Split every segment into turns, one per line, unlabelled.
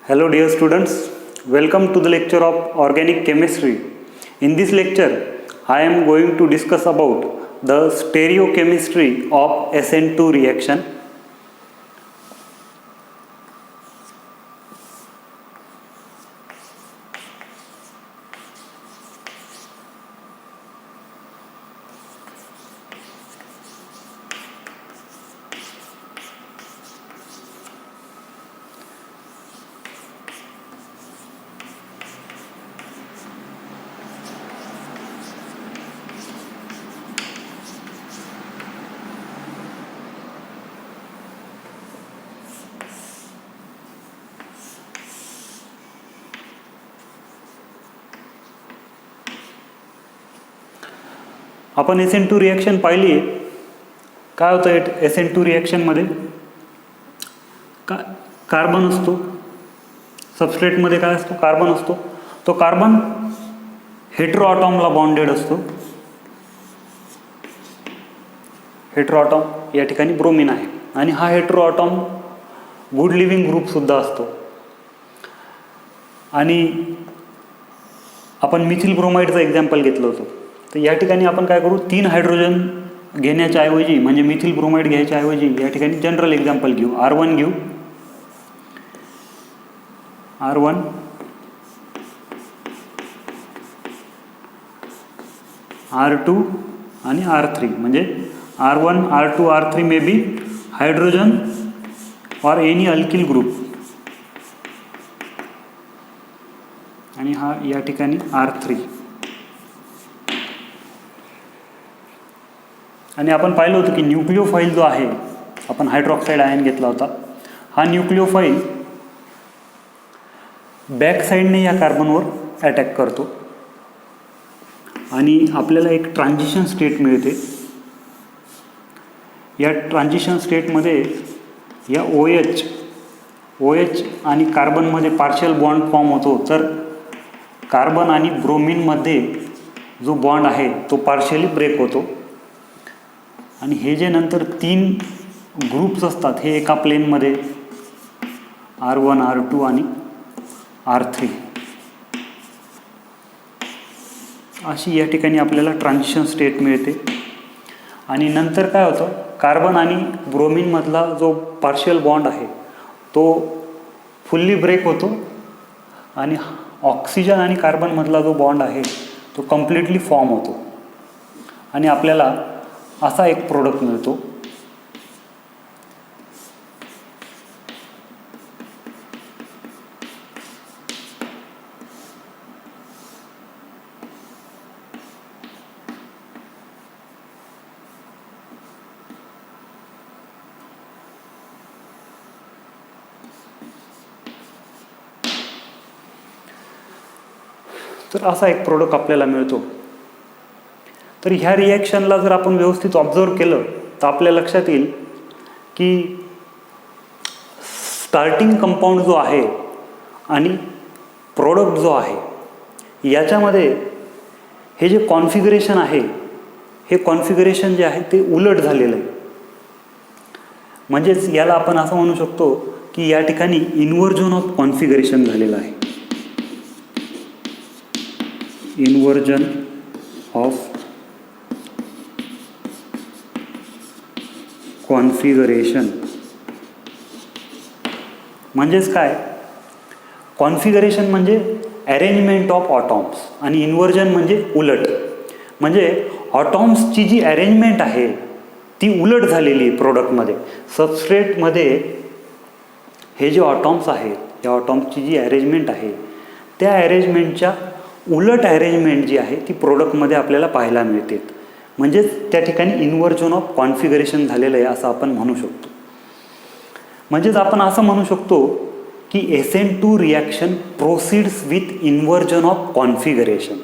Hello dear students, welcome to the lecture of organic chemistry. In this lecture, I am going to discuss about the stereochemistry of SN2 reaction. आपण SN2 reaction पाहिली आहे. काय होतं SN2 रिॲक्शनमध्ये? Carbon असतो, सबस्ट्रेटमध्ये काय असतो? Carbon असतो. तो कार्बन हेटेरोऑटॉमला बॉन्डेड असतो. हेटेरोऑटॉम या ठिकाणी ब्रोमीन आहे आणि हा हेटेरोऑटॉम गुड लिव्हिंग ग्रुप सुद्धा असतो. आणि आपण मिथिल ब्रोमाइडचं एक्झाम्पल घेतलं होतं. तर या ठिकाणी आपण काय करू, 3 हायड्रोजन घेण्याच्या ऐवजी म्हणजे मिथिल ब्रोमाइड घ्यायच्या ऐवजी या ठिकाणी जनरल एक्झाम्पल घेऊ. R1 घेऊ, R1 R2 आणि R3. म्हणजे R1 R2 R3 may be hydrogen और एनी अल्किल ग्रुप आणि हा या ठिकाणी R3. आणि आपण पाहिलं होतं की न्यूक्लिओफाईल जो आहे, आपण हायड्रॉक्साईड आयन घेतला होता, हा न्यूक्लिओफाईल बॅक साईडने या कार्बनवर अटॅक करतो आणि आपल्याला एक ट्रान्झिशन स्टेट मिळते. या ट्रान्झिशन स्टेटमध्ये या OH आणि कार्बनमध्ये पार्शियल बॉन्ड फॉर्म होतो. तर कार्बन आणि ब्रोमीनमध्ये जो बॉन्ड आहे तो पार्शियली ब्रेक होतो आणि हे जे नंतर 3 ग्रुप्स असतात हे एका प्लेनमध्ये R1 R2 आणि R3 अशी या ठिकाणी आपल्याला ट्रान्झिशन स्टेट मिळते. आणि नंतर काय होतं, कार्बन आणि ब्रोमीनमधला जो पार्शियल बॉन्ड आहे तो फुल्ली ब्रेक होतो आणि ऑक्सिजन आणि कार्बनमधला जो बॉन्ड आहे तो कम्प्लिटली फॉर्म होतो आणि आपल्याला असा एक प्रोडक्ट मिळतो. तर असा एक प्रोडक्ट आपल्याला मिळतो. तर ह्या रिॲक्शनला जर आपण व्यवस्थित ऑब्झर्व केलं तर आपल्या लक्षात येईल की स्टार्टिंग कंपाऊंड जो आहे आणि प्रोडक्ट जो आहे याच्यामध्ये हे जे कॉन्फिगरेशन आहे, हे कॉन्फिगरेशन जे आहे ते उलट झालेलं आहे. म्हणजेच याला आपण असं म्हणू शकतो की या ठिकाणी इन्व्हर्जन ऑफ कॉन्फिगरेशन झालेलं आहे. इन्व्हर्जन ऑफ कॉन्फिगरेशन म्हणजेच काय, कॉन्फिगरेशन म्हणजे अरेंजमेंट ऑफ ऑटॉम्स आणि इन्व्हर्जन म्हणजे उलट. म्हणजे ऑटॉम्सची जी अरेंजमेंट आहे ती उलट झालेली आहे प्रोडक्टमध्ये. सबस्ट्रेटमध्ये हे जे ऑटॉम्स आहेत, या ऑटॉम्सची जी अरेंजमेंट आहे त्या अरेंजमेंटच्या उलट अरेंजमेंट जी आहे ती प्रोडक्टमध्ये आपल्याला पाहायला मिळते. म्हणजेच त्या ठिकाणी इन्व्हर्जन ऑफ कॉन्फिगरेशन झालेलं आहे असं आपण म्हणू शकतो. म्हणजेच आपण असं म्हणू शकतो की SN2 reaction proceeds with inversion of configuration.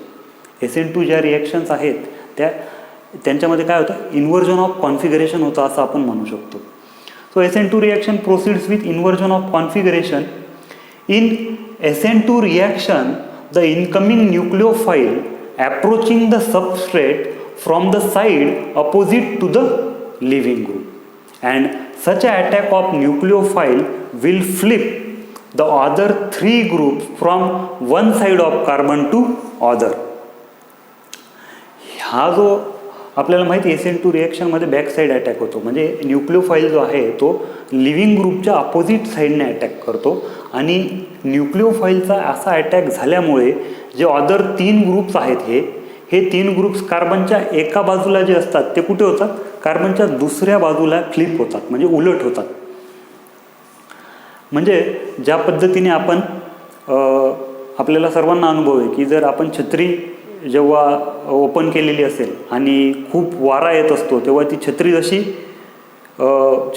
SN2 ज्या रिॲक्शन्स आहेत त्यांच्यामध्ये काय होतं, इन्व्हर्जन ऑफ कॉन्फिगरेशन होतं असं आपण म्हणू शकतो. So SN2 reaction proceeds with inversion of configuration. In SN2 reaction the incoming nucleophile approaching the substrate from the side opposite to the living group, and such an attack of nucleophile will flip the other 3 groups from one side of carbon to other. हा जो आपल्याला माहिती आहे SN2 रिॲक्शनमध्ये back side attack होतो, म्हणजे nucleophile जो आहे तो लिव्हिंग ग्रुपच्या अपोजिट साईडने अटॅक करतो आणि न्यूक्लिओफाईलचा असा अटॅक झाल्यामुळे जे अदर 3 ग्रुप्स आहेत हे 3 ग्रुप्स कार्बनच्या एका बाजूला जे असतात ते कुठे होतात, कार्बनच्या दुसऱ्या बाजूला फ्लिप होतात, म्हणजे उलट होतात. म्हणजे ज्या पद्धतीने आपण आपल्याला सर्वांना अनुभव आहे की जर आपण छत्री जेव्हा ओपन केलेली असेल आणि खूप वारा येत असतो तेव्हा ती छत्री जशी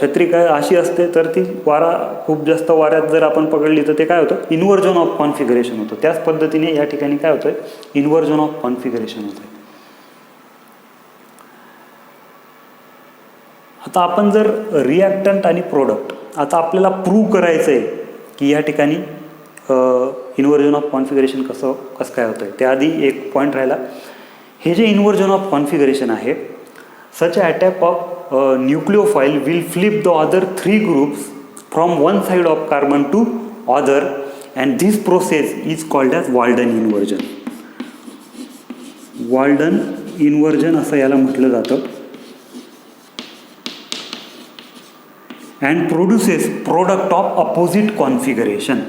छत्री काय अशी असते, तर ती वारा खूप जास्त वाऱ्यात जर आपण पकडली तर ते काय होतं, इन्व्हर्जन ऑफ कॉन्फिगरेशन होतं. त्याच पद्धतीने या ठिकाणी काय होतं, इन्व्हर्जन ऑफ कॉन्फिगरेशन होतं. आता आपण जर रिॲक्टंट आणि प्रोडक्ट, आता आपल्याला प्रूव्ह करायचं आहे की या ठिकाणी इन्व्हर्जन ऑफ कॉन्फिगरेशन कसं काय होतं आहे. त्याआधी एक पॉईंट राहिला, हे जे इन्व्हर्जन ऑफ कॉन्फिगरेशन आहे, such attack of nucleophile will flip the other 3 groups from one side of carbon to other and this process is called as Walden inversion. Walden inversion असं याला म्हटलं जातं. And produces product of opposite configuration.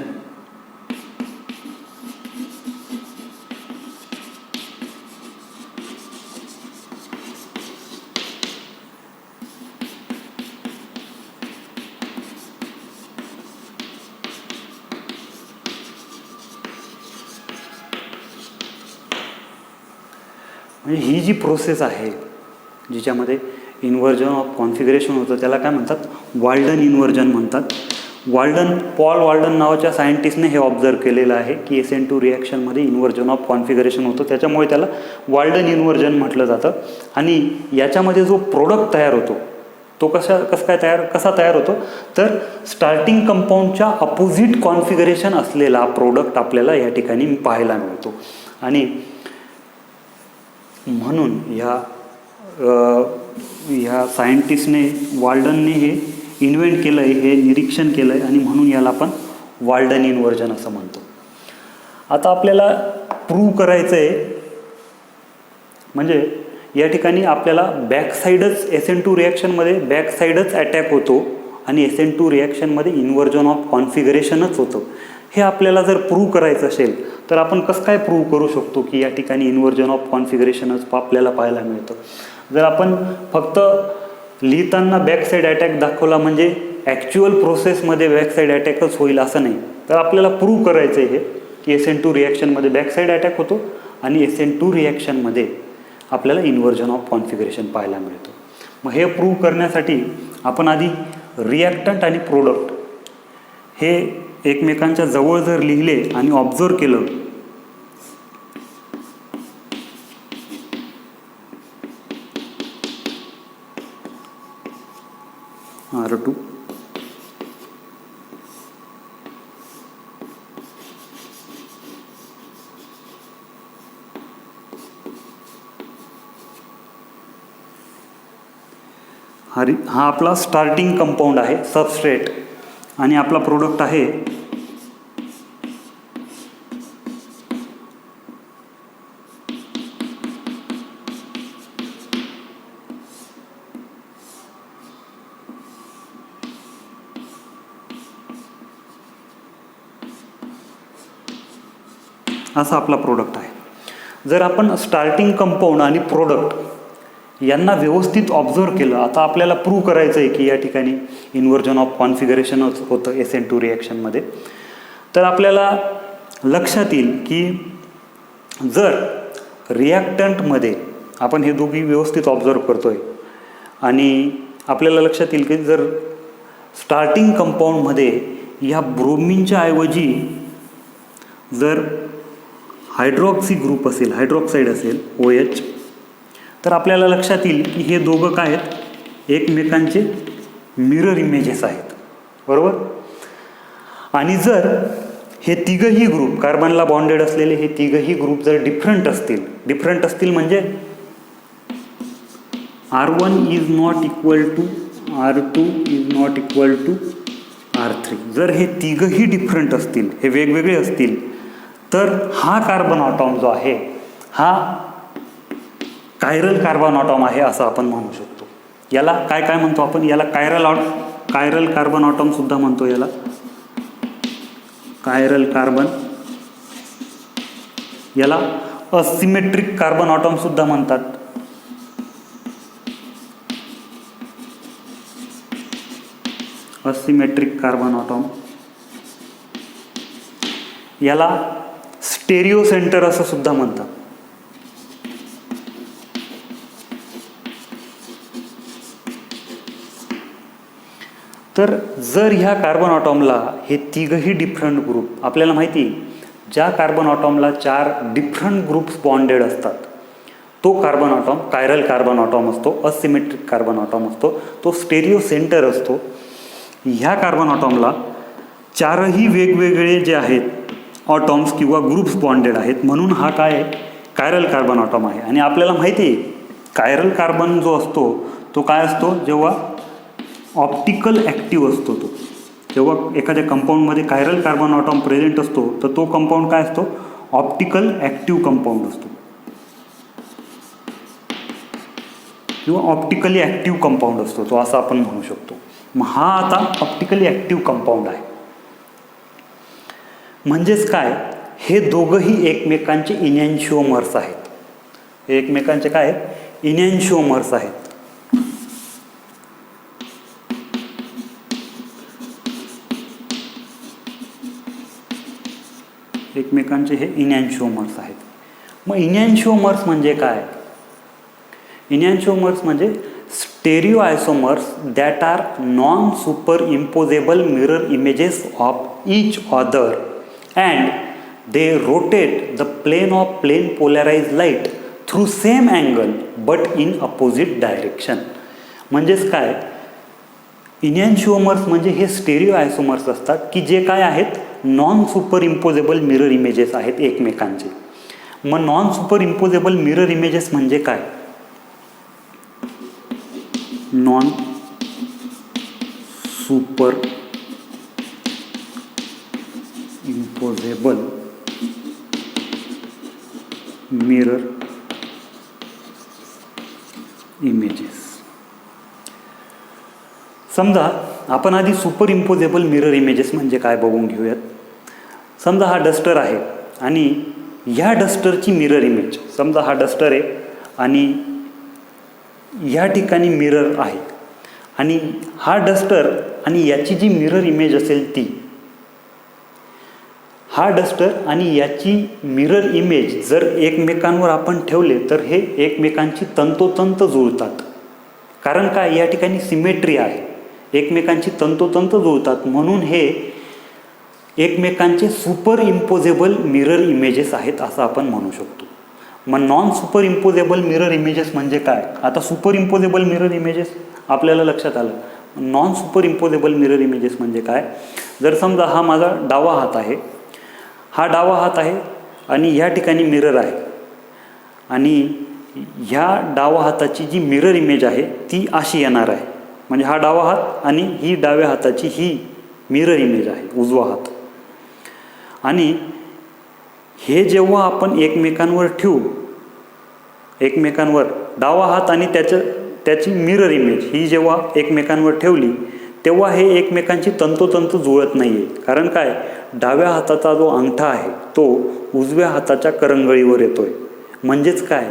म्हणजे ही जी process आहे जिच्यामध्ये inversion of configuration होतं त्याला काय म्हणतात, वॉल्डन इन्व्हर्जन म्हणतात. पॉल वॉल्डन नावाच्या सायंटिस्टने हे ऑब्झर्व केलेलं आहे की SN2 रिॲक्शनमध्ये इन्व्हर्जन ऑफ कॉन्फिगरेशन होतं, त्याच्यामुळे त्याला वॉल्डन इन्व्हर्जन म्हटलं जातं. आणि याच्यामध्ये जो प्रोडक्ट तयार होतो तो कसा तयार होतो, तर स्टार्टिंग कंपाऊंडच्या अपोजिट कॉन्फिगरेशन असलेला प्रोडक्ट आपल्याला या ठिकाणी पाहायला मिळतो. आणि म्हणून ह्या सायंटिस्टने वॉल्डनने हे इन्व्हेंट केलं आहे, हे निरीक्षण केलं आहे आणि म्हणून याला आपण वॉल्डन इन्व्हर्जन असं म्हणतो. आता आपल्याला प्रूव्ह करायचं आहे, म्हणजे या ठिकाणी आपल्याला बॅकसाईडच SN2 रिॲक्शनमध्ये बॅकसाईडच अटॅक होतो आणि SN2 रिॲक्शनमध्ये इन्व्हर्जन ऑफ कॉन्फिगरेशनच होतं. हे आपल्याला जर प्रूव्ह करायचं असेल तर आपण कसं काय प्रूव्ह करू शकतो की या ठिकाणी इन्व्हर्जन ऑफ कॉन्फिगरेशनच आपल्याला पाहायला मिळतं. जर आपण फक्त लिहिताना बॅकसाईड अटॅक दाखवला म्हणजे ॲक्च्युअल प्रोसेसमध्ये बॅकसाईड अटॅकच होईल असं नाही, तर आपल्याला प्रूव्ह करायचं आहे की SN2 रिॲक्शनमध्ये बॅकसाईड अटॅक होतो आणि SN2 रिॲक्शनमध्ये आपल्याला इन्व्हर्जन ऑफ कॉन्फिगरेशन पाहायला मिळतं. मग हे प्रूव्ह करण्यासाठी आपण आधी रिॲक्टंट आणि प्रोडक्ट हे एकमेकांच्या जवळ जर लिहिले आणि ऑब्झर्व केलं R2 हा आपला स्टार्टिंग कंपाऊंड आहे सबस्ट्रेट आणि आपला प्रोडक्ट आहे असा आपला प्रोडक्ट आहे. जर आपण स्टार्टिंग कंपाऊंड आणि प्रोडक्ट यांना व्यवस्थित ऑब्झर्व केलं, आता आपल्याला प्रूव्ह करायचं आहे की या ठिकाणी इन्व्हर्जन ऑफ कॉन्फिगरेशनच होतं SN2 रिॲक्शनमध्ये, तर आपल्याला लक्षात येईल की जर रिॲक्टंटमध्ये आपण हे दोघी व्यवस्थित ऑब्झर्व करतो आहे आणि आपल्याला लक्षात येईल की जर स्टार्टिंग कंपाऊंडमध्ये या ब्रोमिनच्या ऐवजी जर हायड्रॉक्सी ग्रुप असेल, हायड्रॉक्साईड असेल OH, तर आपल्याला लक्षात येईल की हे दोघं काय आहेत, एकमेकांचे मिरर इमेजेस आहेत, बरोबर. आणि जर हे तिघही ग्रुप कार्बनला बॉन्डेड असलेले हे तिघही ग्रुप जर डिफरंट असतील म्हणजे R1 is not equal to R2 is not equal to R3, जर हे तिघही डिफरंट असतील, हे वेगवेगळे असतील, तर हा कार्बन ॲटॉम जो आहे हा कायरल कार्बन ॲटॉम आहे असं आपण म्हणू शकतो. याला काय काय म्हणतो आपण? याला कायरल कार्बन ॲटॉम सुद्धा म्हणतो. याला कायरल कार्बन, याला असिमेट्रिक कार्बन ॲटॉम सुद्धा म्हणतात. असिमेट्रिक कार्बन ॲटॉम, याला स्टेरिओ सेंटर असं सुद्धा म्हणतात. तर जर ह्या कार्बन ॲटॉमला हे तिघही डिफरंट ग्रुप, आपल्याला माहिती आहे ज्या कार्बन ॲटॉमला 4 डिफरंट ग्रुप्स बॉन्डेड असतात तो carbon atom chiral carbon atom असतो, असिमेट्रिक कार्बन ॲटॉम असतो, तो स्टेरिओ सेंटर असतो. ह्या कार्बन ॲटॉमला 4ही वेगवेगळे जे आहेत ऑटॉम्स किंवा ग्रुप्स बॉन्डेड आहेत, म्हणून हा काय आहे? कायरल कार्बन ॲटॉम आहे. आणि आपल्याला माहिती आहे कायरल कार्बन जो असतो तो काय असतो? जेव्हा ऑप्टिकल ॲक्टिव्ह असतो, तो जेव्हा एखाद्या कंपाऊंडमध्ये कायरल कार्बन ॲटॉम प्रेझेंट असतो तर तो कंपाऊंड काय असतो? ऑप्टिकल ॲक्टिव्ह कंपाऊंड असतो किंवा ऑप्टिकली ॲक्टिव्ह कंपाऊंड असतो तो, असं आपण म्हणू शकतो. मग हा आता ऑप्टिकली ॲक्टिव्ह कंपाऊंड आहे. म्हणजेच काय? हे दोघंही एकमेकांचे इनॅन्शिओमर्स आहेत. हे एकमेकांचे काय आहेत? इनॅन्शिओमर्स आहेत. एकमेकांचे हे इनॅन्शिओमर्स आहेत. मग इनॅन्शिओमर्स म्हणजे काय? इनॅन्शिओमर्स म्हणजे stereo isomers that are non super imposable mirror images of each other and they rotate the plane of plane polarise light through same angle but in opposite direction. म्हणजेच काय? इनॅन्शिओमर्स म्हणजे हे स्टेरिओ आयसोमर्स असतात की जे काय आहेत? Non super imposable mirror images आहेत एकमेकांचे. मग non super imposable mirror images म्हणजे काय? Non super imposable mirror images. समजा आपण आधी सुपर इम्पोजेबल मिरर इमेजेस म्हणजे काय बघून घेऊयात. समजा हा डस्टर आहे आणि ह्या डस्टरची मिरर इमेज, समजा हा डस्टर आहे आणि ह्या ठिकाणी मिरर आहे आणि हा डस्टर आणि याची जी मिरर इमेज असेल ती, हा डस्टर आणि याची मिरर इमेज जर एकमेकांवर आपण ठेवले तर हे एकमेकांची तंतोतंत जुळतात. कारण काय? या ठिकाणी सिमेट्री आहे, एकमेकांची तंतोतंत जुळतात, म्हणून हे एकमेकांचे सुपर इम्पोजेबल मिरर इमेजेस आहेत असं आपण म्हणू शकतो. मग non super imposable mirror images म्हणजे काय? आता सुपर इम्पोजेबल मिरर इमेजेस आपल्याला लक्षात आलं. Non super imposable mirror images म्हणजे काय? जर समजा हा माझा डावा हात आहे, हा डावा हात आहे आणि ह्या ठिकाणी मिरर आहे आणि ह्या डावा हाताची जी मिरर इमेज आहे ती अशी येणार आहे. म्हणजे हा डावा हात आणि ही डाव्या हाताची ही मिरर इमेज आहे, उजवा हात. आणि हे जेव्हा आपण एकमेकांवर ठेवू, एकमेकांवर डावा हात आणि त्याची मिरर इमेज ही जेव्हा एकमेकांवर ठेवली तेव्हा हे एकमेकांची तंतोतंत जुळत नाही आहे. कारण काय? डाव्या हाताचा जो अंगठा आहे तो उजव्या हाताच्या करंगळीवर येतोय. म्हणजेच काय?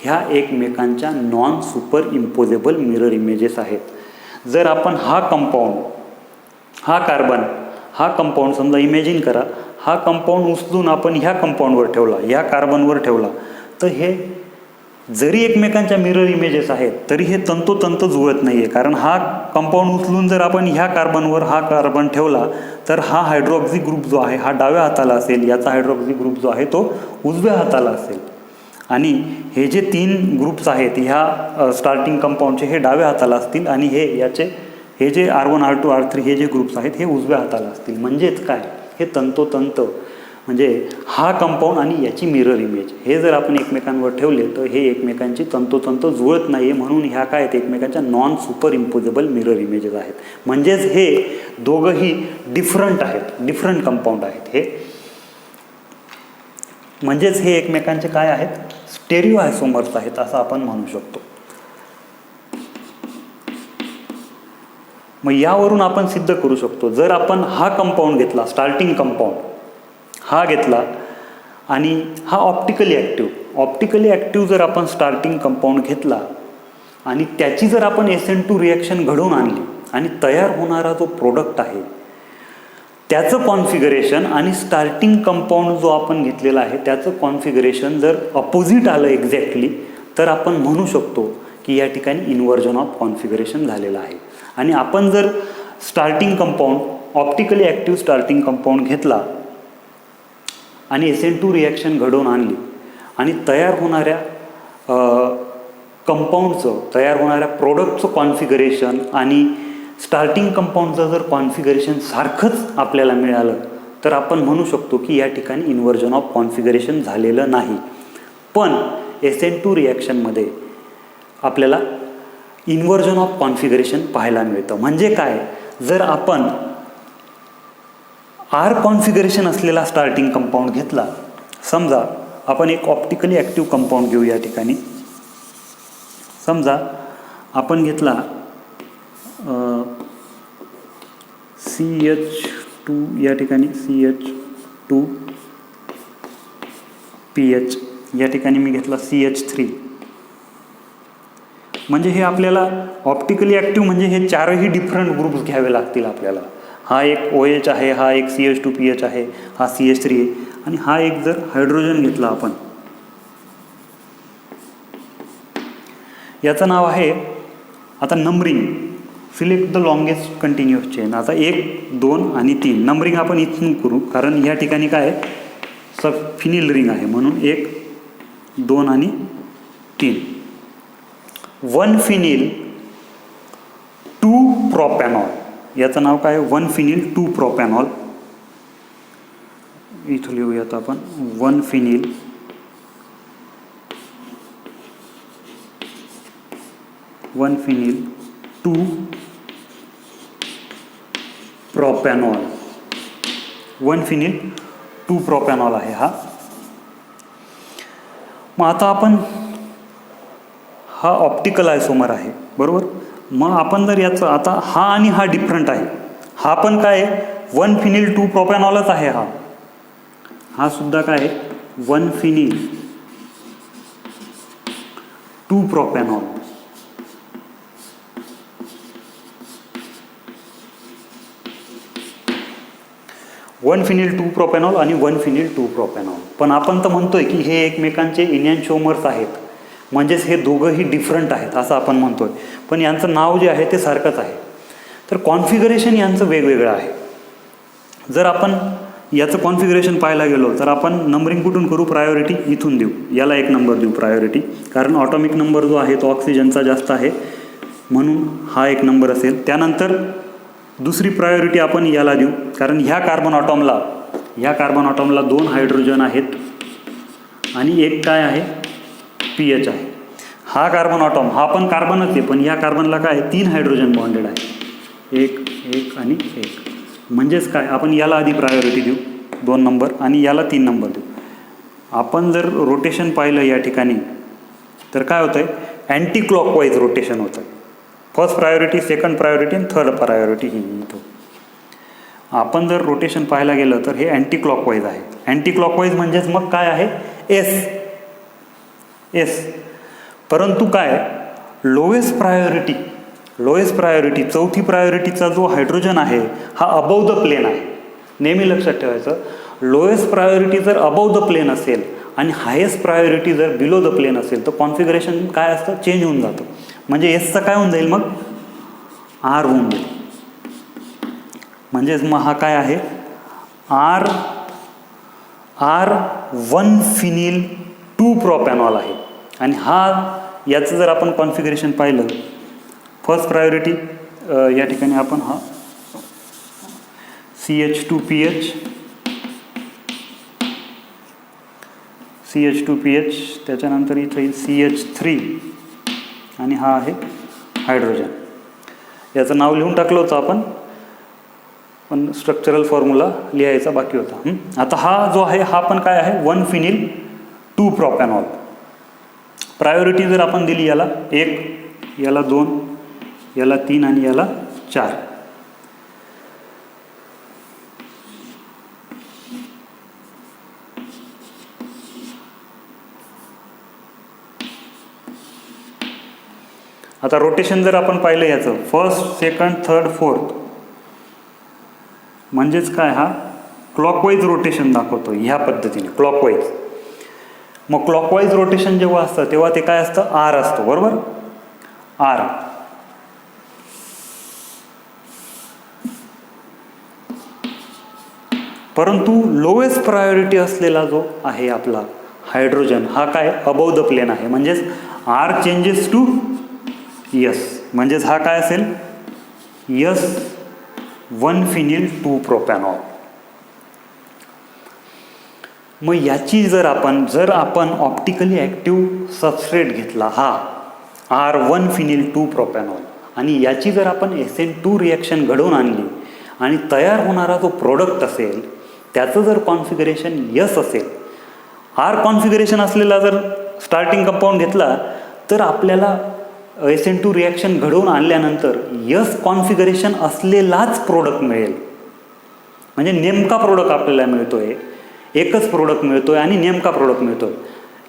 ह्या एकमेकांच्या non super imposable mirror images आहेत. जर आपण हा कंपाऊंड, हा कार्बन, हा कंपाऊंड समजा इमॅजिन करा, हा कंपाऊंड उचलून आपण ह्या कंपाऊंडवर ठेवला, ह्या कार्बनवर ठेवला, तर हे जरी एकमेकांच्या मिरर इमेजेस आहेत तरी हे तंतोतंत जुळत नाही आहे. कारण हा कंपाऊंड उचलून जर आपण ह्या कार्बनवर हा कार्बन ठेवला तर हा हायड्रॉक्सी ग्रुप जो आहे हा डाव्या हाताला असेल, याचा हायड्रॉक्सी ग्रुप जो आहे तो उजव्या हाताला असेल. आणि हे जे 3 ग्रुप्स आहेत ह्या स्टार्टिंग कंपाऊंडचे हे डाव्या हाताला असतील आणि हे जे R1, R2, R3 हे जे ग्रुप्स आहेत हे उजव्या हाताला असतील. म्हणजेच काय? हे तंतोतंत म्हणजे हा कंपाऊंड आणि याची मिरर इमेज हे जर आपण एकमेकांवर ठेवले तर हे एकमेकांची तंतोतंत जुळत नाही आहे, म्हणून ह्या काय आहेत एकमेकांच्या non super imposable mirror images आहेत. म्हणजेच हे दोघंही डिफरंट आहेत, डिफरंट कंपाऊंड आहेत हे. म्हणजेच हे एकमेकांचे काय आहेत, स्टेरिओ आयसोमर्स आहेत असं आपण म्हणू शकतो. मग यावरून आपण सिद्ध करू शकतो, जर आपण हा कंपाऊंड घेतला, स्टार्टिंग कंपाऊंड हा घेतला आणि हा ऑप्टिकली ॲक्टिव्ह जर आपण स्टार्टिंग कंपाऊंड घेतला आणि त्याची जर आपण SN2 रिॲक्शन घडवून आणली आणि तयार होणारा जो प्रोडक्ट आहे त्याचं कॉन्फिगरेशन आणि स्टार्टिंग कंपाऊंड जो आपण घेतलेला आहे त्याचं कॉन्फिगरेशन जर अपोजिट आलं एक्झॅक्टली, तर आपण म्हणू शकतो की या ठिकाणी इन्व्हर्जन ऑफ कॉन्फिगरेशन झालेलं आहे. आणि आपण जर starting compound optically active starting compound घेतला आणि SN2 रिॲक्शन घडवून आणली आणि तयार होणाऱ्या कंपाऊंडचं, तयार होणाऱ्या प्रोडक्टचं कॉन्फिगरेशन आणि स्टार्टिंग कंपाऊंडचं जर कॉन्फिगरेशन सारखंच आपल्याला मिळालं, तर आपण म्हणू शकतो की या ठिकाणी इन्व्हर्जन ऑफ कॉन्फिगरेशन झालेलं नाही. पण SN2 रिॲक्शनमध्ये आपल्याला इन्व्हर्जन ऑफ कॉन्फिगरेशन पाहायला मिळतं. म्हणजे काय, जर आपण R कॉन्फिगरेशन असलेला स्टार्टिंग कंपाऊंड घेतला, समजा आपण एक ऑप्टिकली ॲक्टिव्ह कंपाऊंड घेऊ या ठिकाणी, समजा आपण घेतला CH2 या ठिकाणी CH2PH, या ठिकाणी मी घेतला CH3. म्हणजे हे आपल्याला ऑप्टिकली ॲक्टिव्ह म्हणजे हे चारही डिफरंट ग्रुप्स घ्यावे लागतील आपल्याला. हा एक OH आहे, हा एक CH2PH आहे, हा CH3 आहे आणि हा एक जर हायड्रोजन घेतला आपण, याचं नाव आहे आता numbering, select the longest continuous chain. आता 1, 2 आणि 3 नंबरिंग आपण इथून करू, कारण या ठिकाणी काय सब फिनिल रिंग आहे म्हणून 1, 2 आणि 3. 1 फिनिल 2 प्रोपॅनॉल, याचं नाव काय 1 फिनिल 2 प्रोपॅनॉल. इथं लिहूयात आपण 1 फिनिल 2 प्रोपॅनॉल. 1 फिनिल 2 प्रोपॅनॉल आहे हा. मग आता आपण हा ऑप्टिकल आयसोमर आहे बरोबर. मग आपण जर याचं आता हा आणि हा डिफरंट आहे, हा पण काय आहे 1 फिनिल 2 प्रोपॅनॉलच आहे. हा सुद्धा काय आहे 1 phenyl 2 propanol. One phenyl 2 propanol आणि 1 फिनिल 2 प्रोपॅनॉल. पण आपण तर म्हणतोय की हे एकमेकांचे इनॅन्शिओमर्स आहेत, म्हणजेच हे दोघंही डिफरंट आहेत असं आपण म्हणतोय. पण यांचं नाव जे आहे ते सारखंच आहे, तर कॉन्फिगरेशन यांचं वेगवेगळं आहे. जर आपण याचं कॉन्फिगरेशन पाहायला गेलो तर आपण नंबरिंग कुठून करू, प्रायोरिटी इथून देऊ, याला 1 नंबर देऊ प्रायोरिटी, कारण ऑटोमिक नंबर जो आहे तो ऑक्सिजनचा जास्त आहे म्हणून हा 1 नंबर असेल. त्यानंतर दुसरी प्रायोरिटी आपण याला देऊ, कारण ह्या कार्बन ऑटॉमला 2 हायड्रोजन आहेत आणि एक काय आहे PH आहे. हा कार्बन ऑटॉम हा पण कार्बनच आहे, पण ह्या कार्बनला काय 3 हायड्रोजन बॉन्डेड आहे, 1 आणि 1. म्हणजेच काय आपण याला आधी प्रायोरिटी देऊ 2 नंबर आणि याला 3 नंबर देऊ. आपण जर रोटेशन पाहिलं या ठिकाणी तर काय होतं आहे, अँटी क्लॉकवाईज रोटेशन होतं आहे. फर्स्ट प्रायोरिटी, सेकंड प्रायोरिटी आणि थर्ड प्रायोरिटी ही इथं. आपण जर रोटेशन पाहायला गेलं तर हे अँटी क्लॉकवाईज आहे. अँटी क्लॉकवाईज म्हणजेच मग काय आहे एस. परंतु काय लोएस्ट प्रायोरिटी चौथी प्रायोरिटीचा जो हायड्रोजन आहे हा अबव द प्लेन आहे. नेहमी लक्षात ठेवायचं, लोएस्ट प्रायोरिटी जर अबव द प्लेन असेल आणि हायेस्ट प्रायोरिटी जर बिलो द प्लेन असेल तर कॉन्फिगरेशन काय असतं, चेंज होऊन जातं. म्हणजे एसचं काय होऊन जाईल मग R होऊन जाईल. म्हणजेच मग हा काय आहे R 1 फिनिल 2 प्रोपॅनॉल आहे. आणि याचं जर आपण कॉन्फिगरेशन पाहिलं, फर्स्ट प्रायोरिटी या ठिकाणी आपण हा CH2PH CH2PH, त्याच्यानंतर इथं येईल CH3 आणि हा आहे हायड्रोजन. याचं नाव लिहून टाकलं होतं आपण, पण स्ट्रक्चरल फॉर्म्युला लिहायचा बाकी होता. आता हा जो आहे हा पण काय आहे, 1-phenyl 2-propanol. प्रायोरिटी जर आपण दिली याला 1, याला 2, याला 3 आणि याला 4. आता रोटेशन जर आपण पाहिलं याचं 1st, 2nd, 3rd, 4th, म्हणजेच काय, हा क्लॉकवाईज रोटेशन दाखवतो ह्या पद्धतीने, क्लॉकवाईज. मग क्लॉकवाईज रोटेशन जेव्हा असतं तेव्हा ते काय असतं, आर असतो, बरोबर, आर. परंतु लोएस्ट प्रायोरिटी असलेला जो आहे आपला हायड्रोजन, हा काय अबव द प्लेन आहे, म्हणजेच आर चेंजेस टू यस, म्हणजेच हा काय असेल, यस 1-phenyl 2-propanol. मग याची जर आपण ऑप्टिकली ॲक्टिव्ह सबस्ट्रेट घेतला हा R1-phenyl 2-propanol आणि याची जर आपण SN2 रिॲक्शन घडवून आणली आणि तयार होणारा जो प्रोडक्ट असेल त्याचं जर कॉन्फिगरेशन यस असेल, आर कॉन्फिगरेशन असलेला जर स्टार्टिंग कंपाऊंड घेतला तर आपल्याला SN2 रिॲक्शन घडवून आणल्यानंतर यस कॉन्फिगरेशन असलेलाच प्रोडक्ट मिळेल. म्हणजे नेमका प्रोडक्ट आपल्याला मिळतोय, एकच प्रोडक्ट मिळतोय आणि नेमका प्रोडक्ट मिळतोय.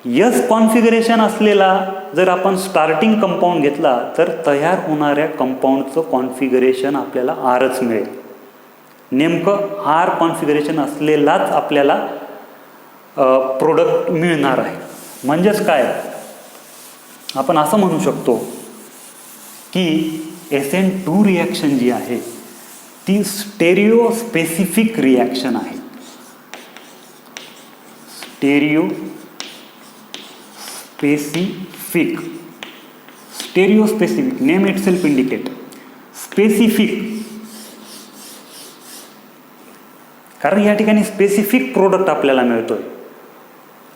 यस कॉन्फिगरेशन असलेला जर आपण स्टार्टिंग कंपाऊंड घेतला तर तयार होणाऱ्या कंपाऊंडचं कॉन्फिगरेशन आपल्याला आरच मिळेल. नेमकं आर कॉन्फिगरेशन असलेलाच आपल्याला प्रोडक्ट मिळणार आहे. म्हणजेच काय, आपण असं म्हणू शकतो की SN2 रिॲक्शन जी आहे ती स्टेरिओ स्पेसिफिक रिॲक्शन आहे. Stereo specific name it self indicate specific, कारण या ठिकाणी स्पेसिफिक प्रोडक्ट आपल्याला मिळतोय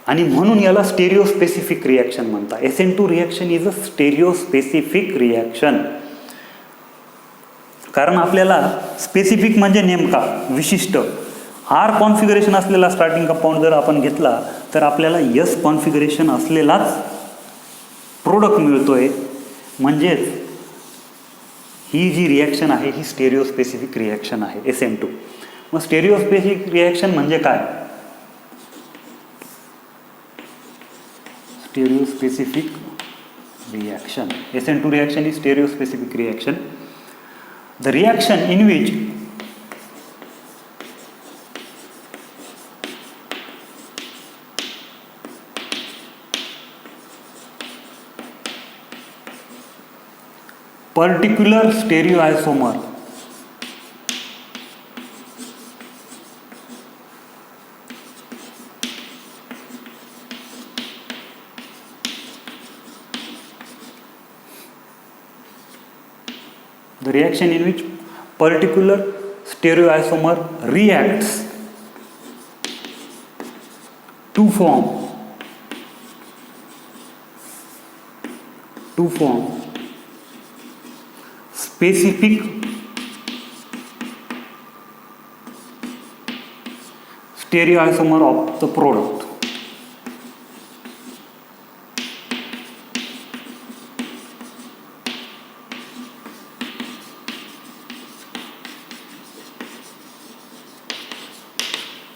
आणि म्हणून याला स्टेरिओ स्पेसिफिक रिॲक्शन म्हणतात. SN2 reaction is a stereo specific reaction. कारण आपल्याला स्पेसिफिक म्हणजे नेमका, विशिष्ट. आर कॉन्फिगरेशन असलेला स्टार्टिंग कंपाऊंड जर आपण घेतला तर आपल्याला यस कॉन्फिगरेशन असलेलाच प्रोडक्ट मिळतोय. म्हणजेच ही जी रिॲक्शन आहे ही स्टेरिओ स्पेसिफिक रिॲक्शन आहे SN2. मग स्टेरिओ स्पेसिफिक रिॲक्शन म्हणजे काय? Stereo specific reaction, SN2 reaction is stereo specific reaction. The reaction in which particular stereoisomer the reaction in which particular stereoisomer reacts to form specific stereoisomer of the product.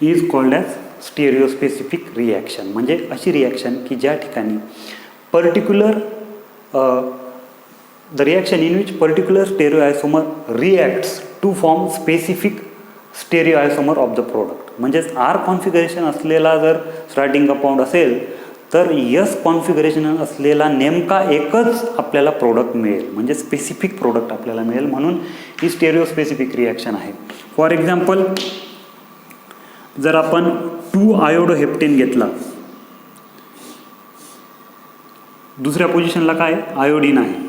is called as stereospecific reaction. म्हणजे अशी reaction की ज्या ठिकाणी particular the reaction in which particular stereoisomer reacts to form specific stereoisomer of the product. म्हणजेच R configuration असलेला जर starting compound असेल तर यस कॉन्फिगरेशन असलेला नेमका एकच आपल्याला प्रोडक्ट मिळेल, म्हणजे स्पेसिफिक प्रोडक्ट आपल्याला मिळेल. म्हणून ही स्टेरिओस्पेसिफिक रिॲक्शन आहे. फॉर एक्झाम्पल, जर आपण 2-आयोडोहेप्टेन घेतला, दुसऱ्या पोझिशनला काय आयोडीन आहे,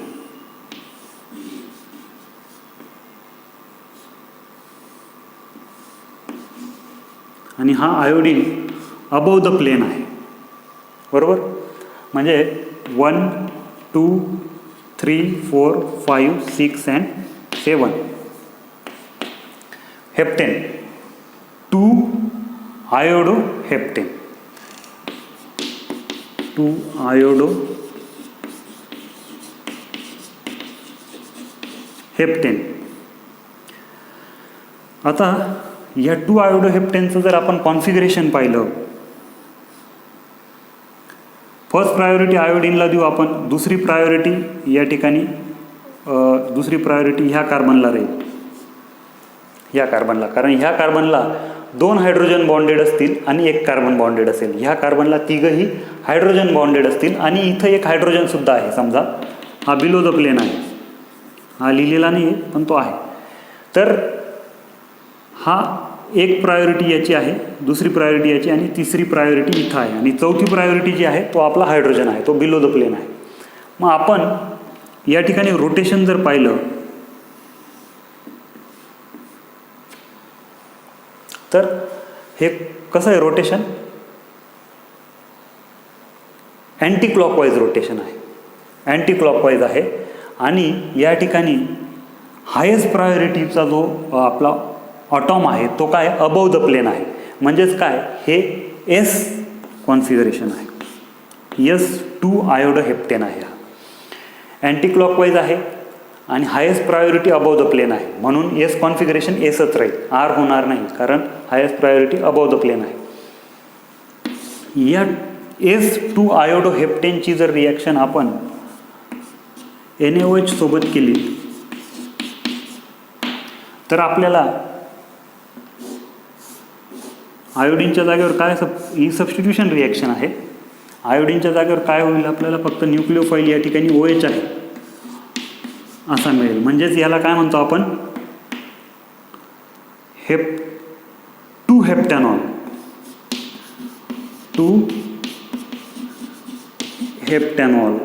आणि हा आयोडीन अबव द प्लेन आहे. बरोबर. म्हणजे 1 2 3 4 5 6 and 7 हेप्टेन, 2 आयोडोहेप्टेन, 2 आयोडोहेप्टेन. आता या 2 आयोडोहेप्टेनचं जर आपण कॉन्फिगरेशन पाहिलं, फर्स्ट प्रायोरिटी आयोडीनला देऊ आपण, दुसरी प्रायोरिटी या ठिकाणी दुसरी प्रायोरिटी ह्या कार्बनला राहील, ह्या कार्बनला. कारण ह्या कार्बनला 2 हायड्रोजन बॉन्डेड असतील आणि 1 कार्बन बॉन्डेड असेल. ह्या कार्बनला तिघही हायड्रोजन बॉन्डेड असतील आणि इथं एक हायड्रोजन सुद्धा आहे. समजा हा बिलो द प्लेन आहे, हा लिहिलेला नाही आहे पण तो आहे. तर हा एक प्रायोरिटी याची आहे, दुसरी प्रायोरिटी याची आणि तिसरी प्रायोरिटी इथं आहे आणि चौथी प्रायोरिटी जी आहे तो आपला हायड्रोजन आहे, तो बिलो द प्लेन आहे. मग आपण या ठिकाणी रोटेशन जर पाहिलं तर हे कसं आहे रोटेशन, अँटी क्लॉकवाईज रोटेशन आहे, अँटी क्लॉकवाईज आहे. आणि या ठिकाणी हायेस्ट प्रायोरिटीचा जो आपला ऑटॉम आहे तो काय अबव द प्लेन आहे. म्हणजेच काय, हे एस कॉन्फिगरेशन आहे, S2 आयोडोहेप्टेन आहे. हा अँटी क्लॉकवाईज आहे आणि highest priority above the plane आहे, म्हणून एस कॉन्फिगरेशन एसच राहील, आर होणार नाही, कारण highest priority above the plane आहे. या S2 आयोडोहेप्टेनची जर रिॲक्शन आपण NaOH सोबत केली तर आपल्याला आयोडीनच्या जागेवर काय ही सबस्टिट्यूशन रिॲक्शन आहे. आयोडीनच्या जागेवर काय होईल, आपल्याला फक्त न्यूक्लिओफाईल या ठिकाणी OH आहे असा मिळेल. म्हणजेच याला काय म्हणतो आपण, 2 heptanol, 2 heptanol.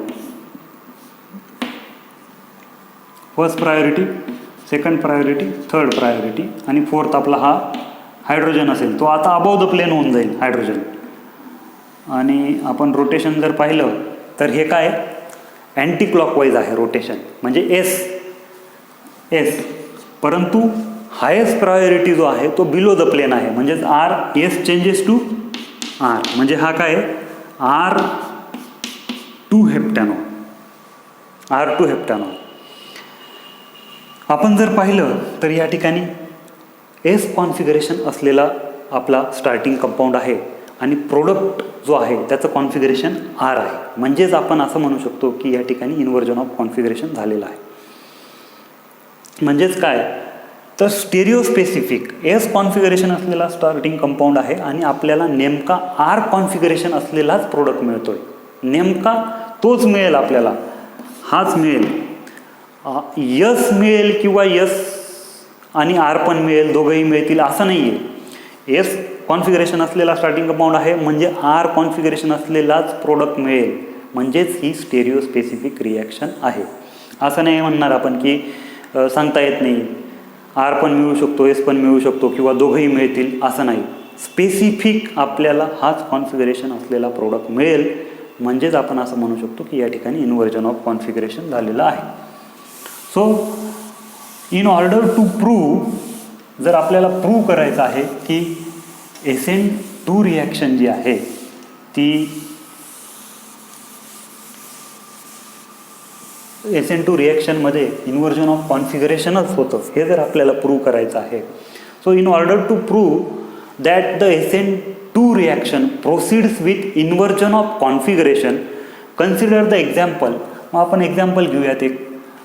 First priority, second priority, third priority आणि फोर्थ आपला हा हायड्रोजन असेल, तो आता अबव द प्लेन होऊन जाईल हायड्रोजन. आणि आपण रोटेशन जर पाहिलं तर हे काय अँटी क्लॉकवाईज आहे रोटेशन, म्हणजे एस, परंतु हायेस्ट प्रायोरिटी जो आहे तो बिलो द प्लेन आहे. म्हणजेच R, S changes to R, म्हणजे हा काय R2 हेप्टॅनॉल, R2 हेप्टॅनॉल. आपण जर पाहिलं तर या ठिकाणी एस कॉन्फिगरेशन असलेला आपला स्टार्टिंग कंपाऊंड आहे आणि प्रोडक्ट जो आहे त्याचं कॉन्फिगरेशन आर आहे. म्हणजेच आपण असं म्हणू शकतो की या ठिकाणी इन्व्हर्जन ऑफ कॉन्फिगरेशन झालेलं आहे. म्हणजेच काय, तर स्टेरिओस्पेसिफिक एस कॉन्फिगरेशन असलेला स्टार्टिंग कंपाऊंड आहे आणि आपल्याला नेमका आर कॉन्फिगरेशन असलेलाच प्रोडक्ट मिळतोय, नेमका तोच मिळेल आपल्याला, हाच मिळेल. यस मिळेल किंवा यस आणि आर पण मिळेल, दोघंही मिळतील असं नाही आहे. एस कॉन्फिगरेशन असलेला स्टार्टिंग कंपाऊंड आहे म्हणजे आर कॉन्फिगरेशन असलेलाच प्रोडक्ट मिळेल, म्हणजेच ही स्टेरिओस्पेसिफिक रिॲक्शन आहे. असं नाही म्हणणार आपण की सांगता येत नाही, आर पण मिळू शकतो, एस पण मिळू शकतो किंवा दोघंही मिळतील असं नाही. स्पेसिफिक आपल्याला हाच कॉन्फिगरेशन असलेला प्रोडक्ट मिळेल, म्हणजेच आपण असं म्हणू शकतो की या ठिकाणी इन्व्हर्जन ऑफ कॉन्फिगरेशन झालेलं आहे. So in order to prove, जर आपल्याला प्रूव्ह करायचं आहे की SN2 रिॲक्शन जी आहे ती SN2 रिॲक्शनमध्ये इन्व्हर्जन ऑफ कॉन्फिगरेशनच होतं, हे जर आपल्याला प्रूव्ह करायचं आहे. So in order to prove that the SN2 reaction proceeds with inversion of configuration, consider the example. मग आपण एक्झाम्पल घेऊयात एक.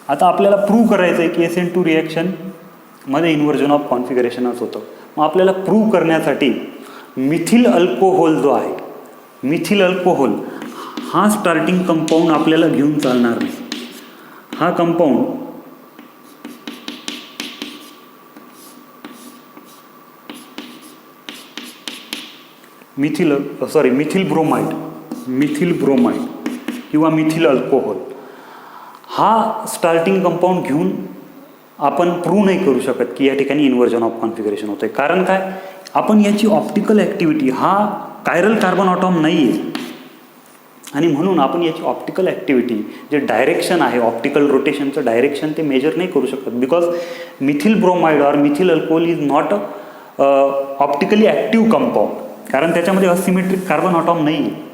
आता आपल्याला प्रूव्ह करायचं आहे की SN2 रिॲक्शनमध्ये इन्व्हर्जन ऑफ कॉन्फिगरेशनच होतं. मग आपल्याला प्रूव्ह करण्यासाठी मिथिल अल्कोहोल जो आहे, मिथिल अल्कोहोल हा स्टार्टिंग कंपाऊंड आपल्याला घेऊन चालणार नाही. हा कंपाऊंड मिथिल ब्रोमाइड किंवा मिथिल अल्कोहोल हा स्टार्टिंग कंपाऊंड घेऊन आपण प्रूव्ह नाही करू शकत की या ठिकाणी इन्व्हर्जन ऑफ कॉन्फिगरेशन होतं आहे. कारण काय, आपण याची ऑप्टिकल ॲक्टिव्हिटी, हा कायरल कार्बन ऑटॉम नाही आहे, आणि म्हणून आपण याची ऑप्टिकल ॲक्टिव्हिटी जे डायरेक्शन आहे ऑप्टिकल रोटेशनचं डायरेक्शन ते मेजर नाही करू शकत, because methyl bromide or methyl alcohol is not optically active compound, कारण त्याच्यामध्ये असिमेट्रिक कार्बन ॲटॉम नाही आहे.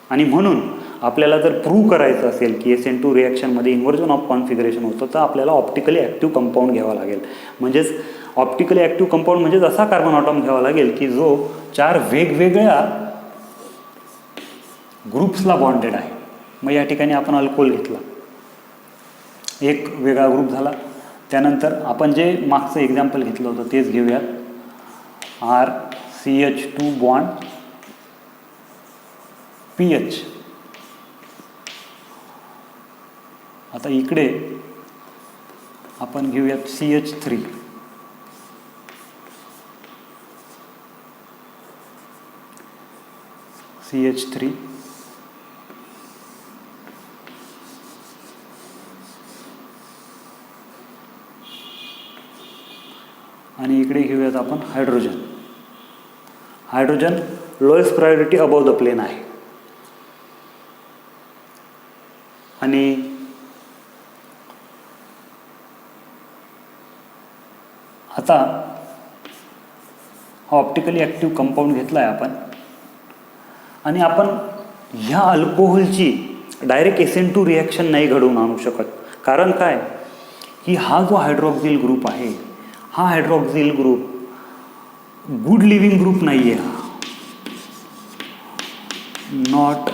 आणि म्हणून आपल्याला जर प्रूव्ह करायचं असेल की SN2 रिॲक्शनमध्ये इन्व्हर्जन ऑफ कॉन्फिगरेशन होतं तर आपल्याला ऑप्टिकली ॲक्टिव्ह कंपाऊंड घ्यावा लागेल. म्हणजेच ऑप्टिकली ॲक्टिव्ह कंपाऊंड म्हणजेच असा कार्बन ॲटॉम घ्यावा लागेल की जो 4 वेगवेगळ्या ग्रुप्सला बॉन्डेड आहे. मग या ठिकाणी आपण अल्कोहोल घेतला, एक वेगळा ग्रुप झाला. त्यानंतर आपण जे मागचं एक्झाम्पल घेतलं होतं तेच घेऊयात, RCH2 बॉन्ड PH. आता इकडे आपण घेऊयात CH3. CH3 आणि इकडे घेऊयात आपण hydrogen. Hydrogen lowest priority above the plane आहे. आणि आता हा ऑप्टिकली ॲक्टिव्ह कंपाऊंड घेतला आहे आपण, आणि आपण ह्या अल्कोहोलची डायरेक्ट SN2 रिॲक्शन नाही घडवून आणू शकत. कारण काय की हा जो हायड्रॉक्झिल ग्रुप आहे हा hydroxyl group good leaving group नाही आहे. हा not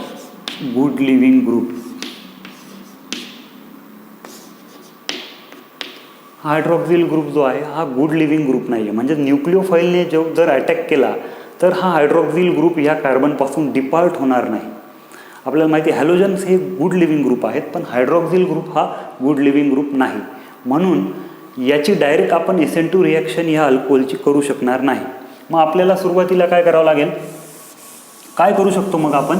good leaving group. Hydroxyl group जो आहे हा गुड लिव्हिंग ग्रुप नाही आहे. म्हणजे न्यूक्लिओफाईलने जर अटॅक केला तर हा हायड्रॉक्झिल ग्रुप या कार्बनपासून डिपार्ट होणार नाही. आपल्याला माहिती आहे हॅलोजन्स हे गुड लिव्हिंग ग्रुप आहेत, पण हायड्रॉक्झिल ग्रुप हा गुड लिव्हिंग ग्रुप नाही. म्हणून याची डायरेक्ट आपण SN2 रिॲक्शन ह्या अल्कोहोलची करू शकणार नाही. मग आपल्याला सुरुवातीला काय करावं लागेल, काय करू शकतो मग आपण,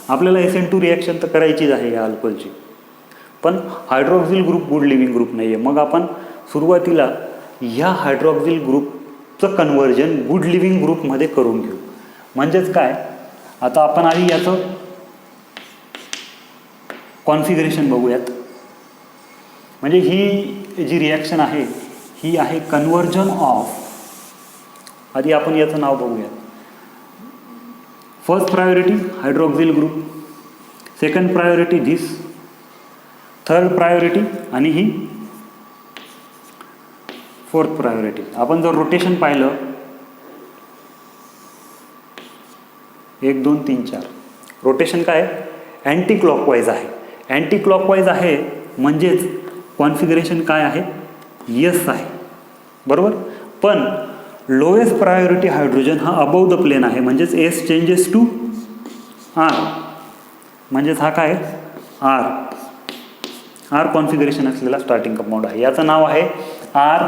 आपल्याला SN2 रिॲक्शन तर करायचीच आहे या अल्कोहोलची, पण हायड्रॉक्झिल ग्रुप गुड लिव्हिंग ग्रुप नाही आहे. मग आपण सुरुवातीला ह्या हायड्रॉक्झिल ग्रुपचं कन्व्हर्जन गुड लिव्हिंग ग्रुपमध्ये करून घेऊ. म्हणजेच काय, आता आपण आधी याचं कॉन्फिगरेशन बघूयात. म्हणजे ही जी रिॲक्शन आहे ही आहे कन्व्हर्जन ऑफ, आधी आपण याचं नाव बघूयात. First priority hydroxyl group, second priority this, third priority आणि ही फोर्थ प्रायोरिटी. आपण जर रोटेशन पाहिलं 1 2 3 4, रोटेशन काय अँटी क्लॉकवाईज आहे. अँटी क्लॉकवाईज आहे म्हणजेच कॉन्फिगरेशन काय आहे यस आहे, बरोबर. पण लोएस्ट प्रायोरिटी हायड्रोजन हा अबव द प्लेन आहे, म्हणजेच एस चेंजेस टू आर, म्हणजेच हा काय आर कॉन्फिगरेशन असलेला स्टार्टिंग कंपाऊंड आहे. याचं नाव आहे आर.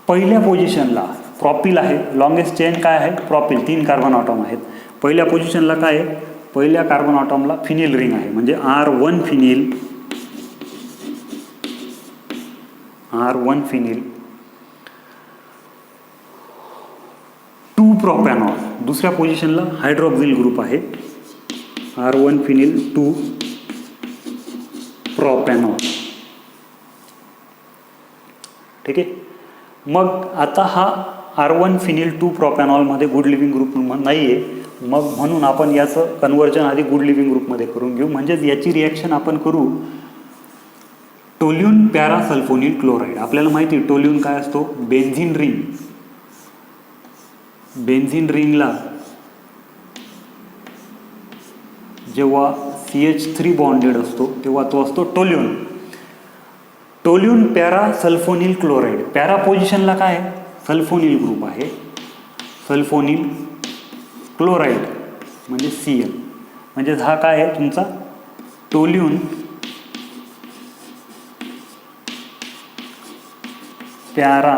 पहिल्या पोझिशनला प्रॉपिल आहे, लॉंगेस्ट चेन काय आहे प्रॉपिल, 3 कार्बन ॲटॉम आहेत. पहिल्या पोझिशनला काय आहे, पहिल्या कार्बन ॲटॉमला फिनिल रिंग आहे, म्हणजे R1 phenyl, R1 phenyl 2 propanol. दुसऱ्या पोझिशनला हायड्रॉक्झिल ग्रुप आहे, R1 फिनिल 2 प्रोपॅनॉल. ठीक आहे. मग आता हा R1 फिनिल 2 प्रोपॅनॉलमध्ये गुड लिव्हिंग ग्रुप नाही आहे, मग म्हणून आपण याचं कन्व्हर्जन आधी गुड लिव्हिंग ग्रुपमध्ये करून घेऊ. म्हणजेच याची रिॲक्शन आपण करू टोल्यून पॅरासल्फोनिल क्लोराईड. आपल्याला माहिती आहे टोल्यून काय असतो, बेन्झिन रिंग. बेन्झिन रिंगला जेव्हा CH3 बॉन्डेड असतो तेव्हा तो असतो toluene. Toluene parasulphonyl chloride. Para पोझिशनला काय आहे सल्फोनिल ग्रुप आहे, सल्फोनिल क्लोराईड म्हणजे Cl. म्हणजेच हा काय आहे तुमचा toluene para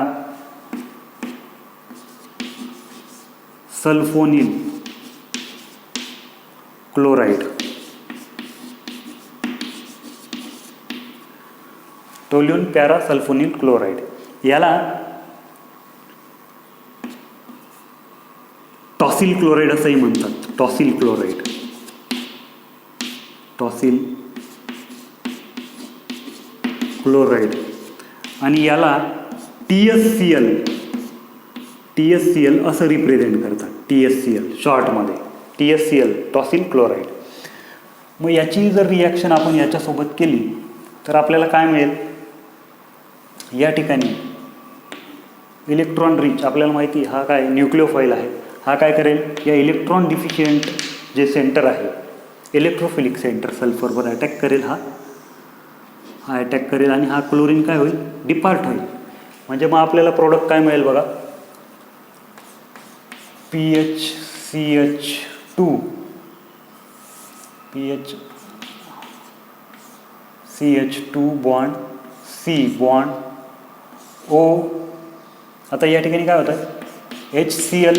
sulphonyl chloride. Toluene parasulphonyl chloride याला टॉसिल क्लोराईड असंही म्हणतात, टॉसिल क्लोराईड. टॉसिल क्लोराईड आणि याला TSCl असं रिप्रेझेंट करतात. TSCl शॉर्टमध्ये TSCl टॉसिल क्लोराईड. मग याची जर रिॲक्शन आपण याच्यासोबत केली तर आपल्याला काय मिळेल? या ठिकाणी इलेक्ट्रॉन रिच, आपल्याला माहिती हा काय न्यूक्लिओफाईल आहे, हा काय करेल? या इलेक्ट्रॉन डिफिशियंट जे सेंटर आहे इलेक्ट्रोफिलिक सेंटर सल्फरवर अटॅक करेल. हा अटॅक करेल आणि हा क्लोरीन काय होईल? डिपार्ट होईल. म्हणजे मग आपल्याला प्रोडक्ट काय मिळेल बघा? CH2 bond C bond O. आता या ठिकाणी काय होतं? HCl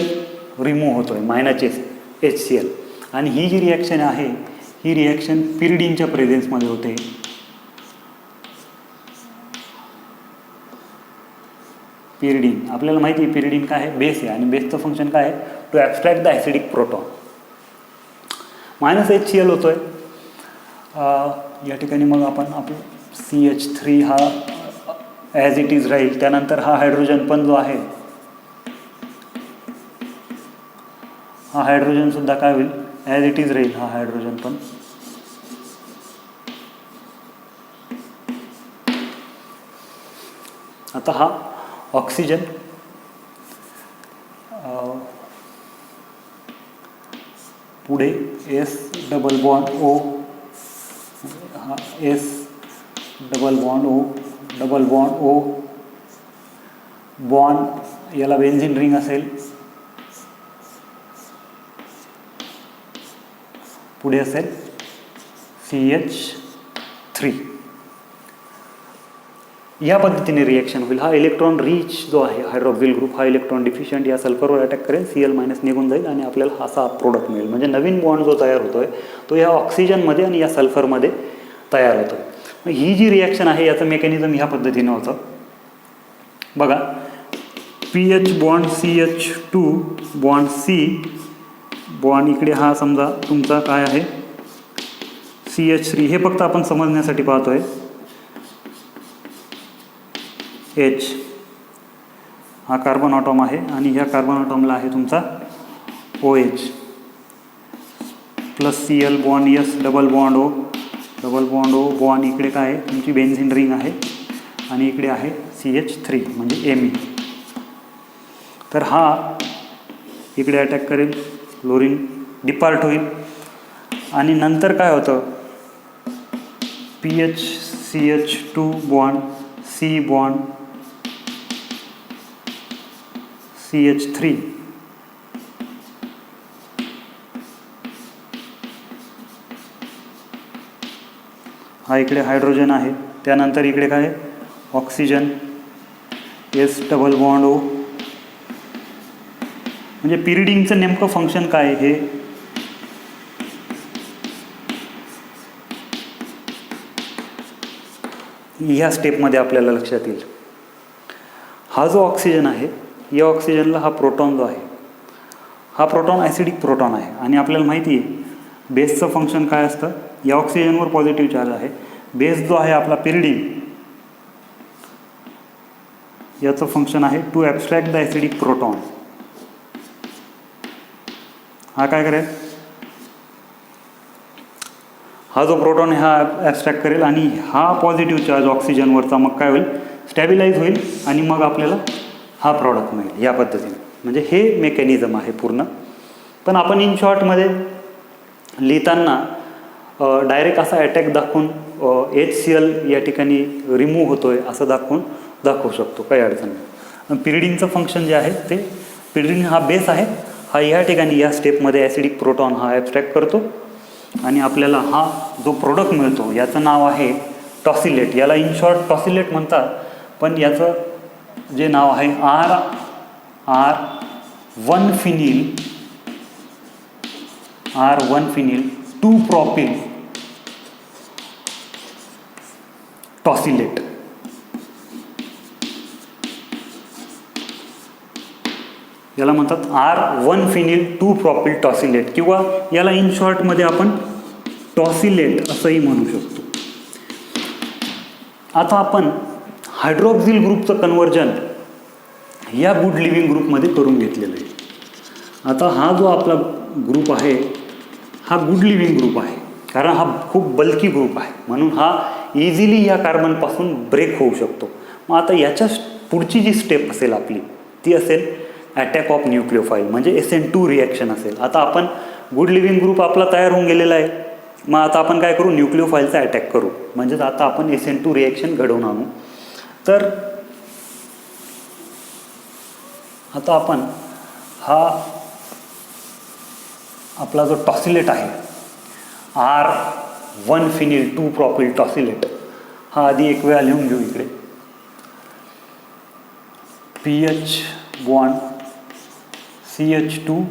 रिमूव्ह होतोय, -HCl. आणि ही जी रिॲक्शन आहे ही रिॲक्शन पिरिडीनच्या प्रेझेन्समध्ये होते. पिरिडीन आपल्याला माहिती आहे, पिरिडीन काय आहे? बेस आहे. आणि बेसचं फंक्शन काय आहे? To abstract the acidic proton. -HCl होतोय या ठिकाणी. मग आपण आपलं CH3 हा ॲज इट इज राहील. त्यानंतर हा हायड्रोजन पण जो आहे हा हायड्रोजनसुद्धा काय होईल? ॲज इट इज राहील हा हायड्रोजन पण. आता हा ऑक्सिजन पुढे S डबल बॉन्ड O, हा S double bond O, double bond O, bond याला बेन्झीन रिंग असेल. पुढे असेल CH3. या पद्धतीने रिॲक्शन होईल. हा इलेक्ट्रॉन रिच जो आहे हायड्रॉक्सिल ग्रुप हा इलेक्ट्रॉन डिफिशियंट या सल्फरवर अटॅक करेल. Cl- निघून जाईल आणि आपल्याला असा प्रोडक्ट मिळेल. म्हणजे नवीन बॉन्ड जो तयार होतोय तो या ऑक्सिजनमध्ये आणि या सल्फरमध्ये तयार होतो. मग ही जी रिॲक्शन आहे याचं मेकॅनिझम ह्या पद्धतीनं होतं बघा. PH bond CH2 bond C bond इकडे हा समजा तुमचा काय आहे CH3. हे फक्त आपण समजण्यासाठी पाहतोय. H हा कार्बन ॲटॉम आहे आणि ह्या कार्बन ॲटॉमला आहे तुमचा OH plus Cl bond S double bond O, double bond O bond इकडे काय आहे तुमची बेन्झीन रिंग आहे आणि इकडे आहे CH3 म्हणजे Me. तर हा इकडे अटॅक करेल, क्लोरीन डिपार्ट होईल आणि नंतर काय होतं? CH2 bond C bond CH3 हा इकडे हायड्रोजन आहे. त्यानंतर इकडे काय आहे? Oxygen S double bond O. म्हणजे पिरिडिनचं नेमकं फंक्शन काय आहे हे ह्या स्टेपमध्ये आपल्याला लक्षात येईल. हा जो ऑक्सिजन आहे या ऑक्सिजनला हा प्रोटॉन जो आहे हा प्रोटॉन ॲसिडिक प्रोटॉन आहे आणि आपल्याला माहिती आहे बेसचं फंक्शन काय असतं? या ऑक्सिजनवर पॉझिटिव्ह चार्ज आहे. बेस जो आहे आपला पिरिडीन याचं फंक्शन आहे to abstract the acidic proton. हा काय करेल? हा जो प्रोटॉन आहे हा ॲब्स्ट्रॅक्ट करेल आणि हा पॉझिटिव्ह चार्ज ऑक्सिजनवरचा मग काय होईल? स्टॅबिलाईज होईल आणि मग आपल्याला हा प्रॉडक्ट मिळेल या पद्धतीने. म्हणजे हे मेकॅनिझम आहे पूर्ण. पण आपण इन शॉर्टमध्ये लिहिताना डायरेक्ट असा अटॅक दाखवून HCl या ठिकाणी रिमूव्ह होतोय असं दाखवू शकतो, काही अडचण नाही. पिरिडीनचं फंक्शन जे आहे ते पिरिडीन हा बेस आहे, हा या ठिकाणी या स्टेपमध्ये ॲसिडिक प्रोटॉन हा ॲब्स्ट्रॅक्ट करतो आणि आपल्याला हा जो प्रोडक्ट मिळतो याचं नाव आहे टॉसिलेट. याला इन शॉर्ट टॉसिलेट म्हणतात, पण याचं जे नाव आहे R1-फिनिल 2-प्रॉपिल टॉसिलेट. याला म्हणतात R1-फिनिल 2-प्रॉपिल टॉसिलेट किंवा याला इन शॉर्टमध्ये आपण टॉसिलेट असंही म्हणू शकतो. आता आपण हायड्रॉक्झिल ग्रुपचं कन्वर्जन या गुड लिव्हिंग ग्रुपमध्ये करून घेतलेलं आहे. आता हा जो आपला ग्रुप आहे हा गुड लिव्हिंग ग्रुप आहे, कारण हा खूप बल्की ग्रुप आहे, म्हणून हा इझिली या कार्बनपासून ब्रेक होऊ शकतो. मग आता याच्या पुढची जी स्टेप असेल आपली ती असेल अटॅक ऑफ न्यूक्लिओफाईल, म्हणजे SN2 रिॲक्शन असेल. आता आपण गुड लिव्हिंग ग्रुप आपला तयार होऊन गेलेला आहे, मग आता आपण काय करू, न्यूक्लिओफाईलचा अटॅक करू, म्हणजेच आता आपण SN2 रिॲक्शन घडवून आणू. तर आता आपण हा आपला जो टॉसिलेट आहे R1 2 प्रॉपिल टॉसिलेट, हा आधी एक वेळा लिहून घेऊ इकडे. PH bond CH2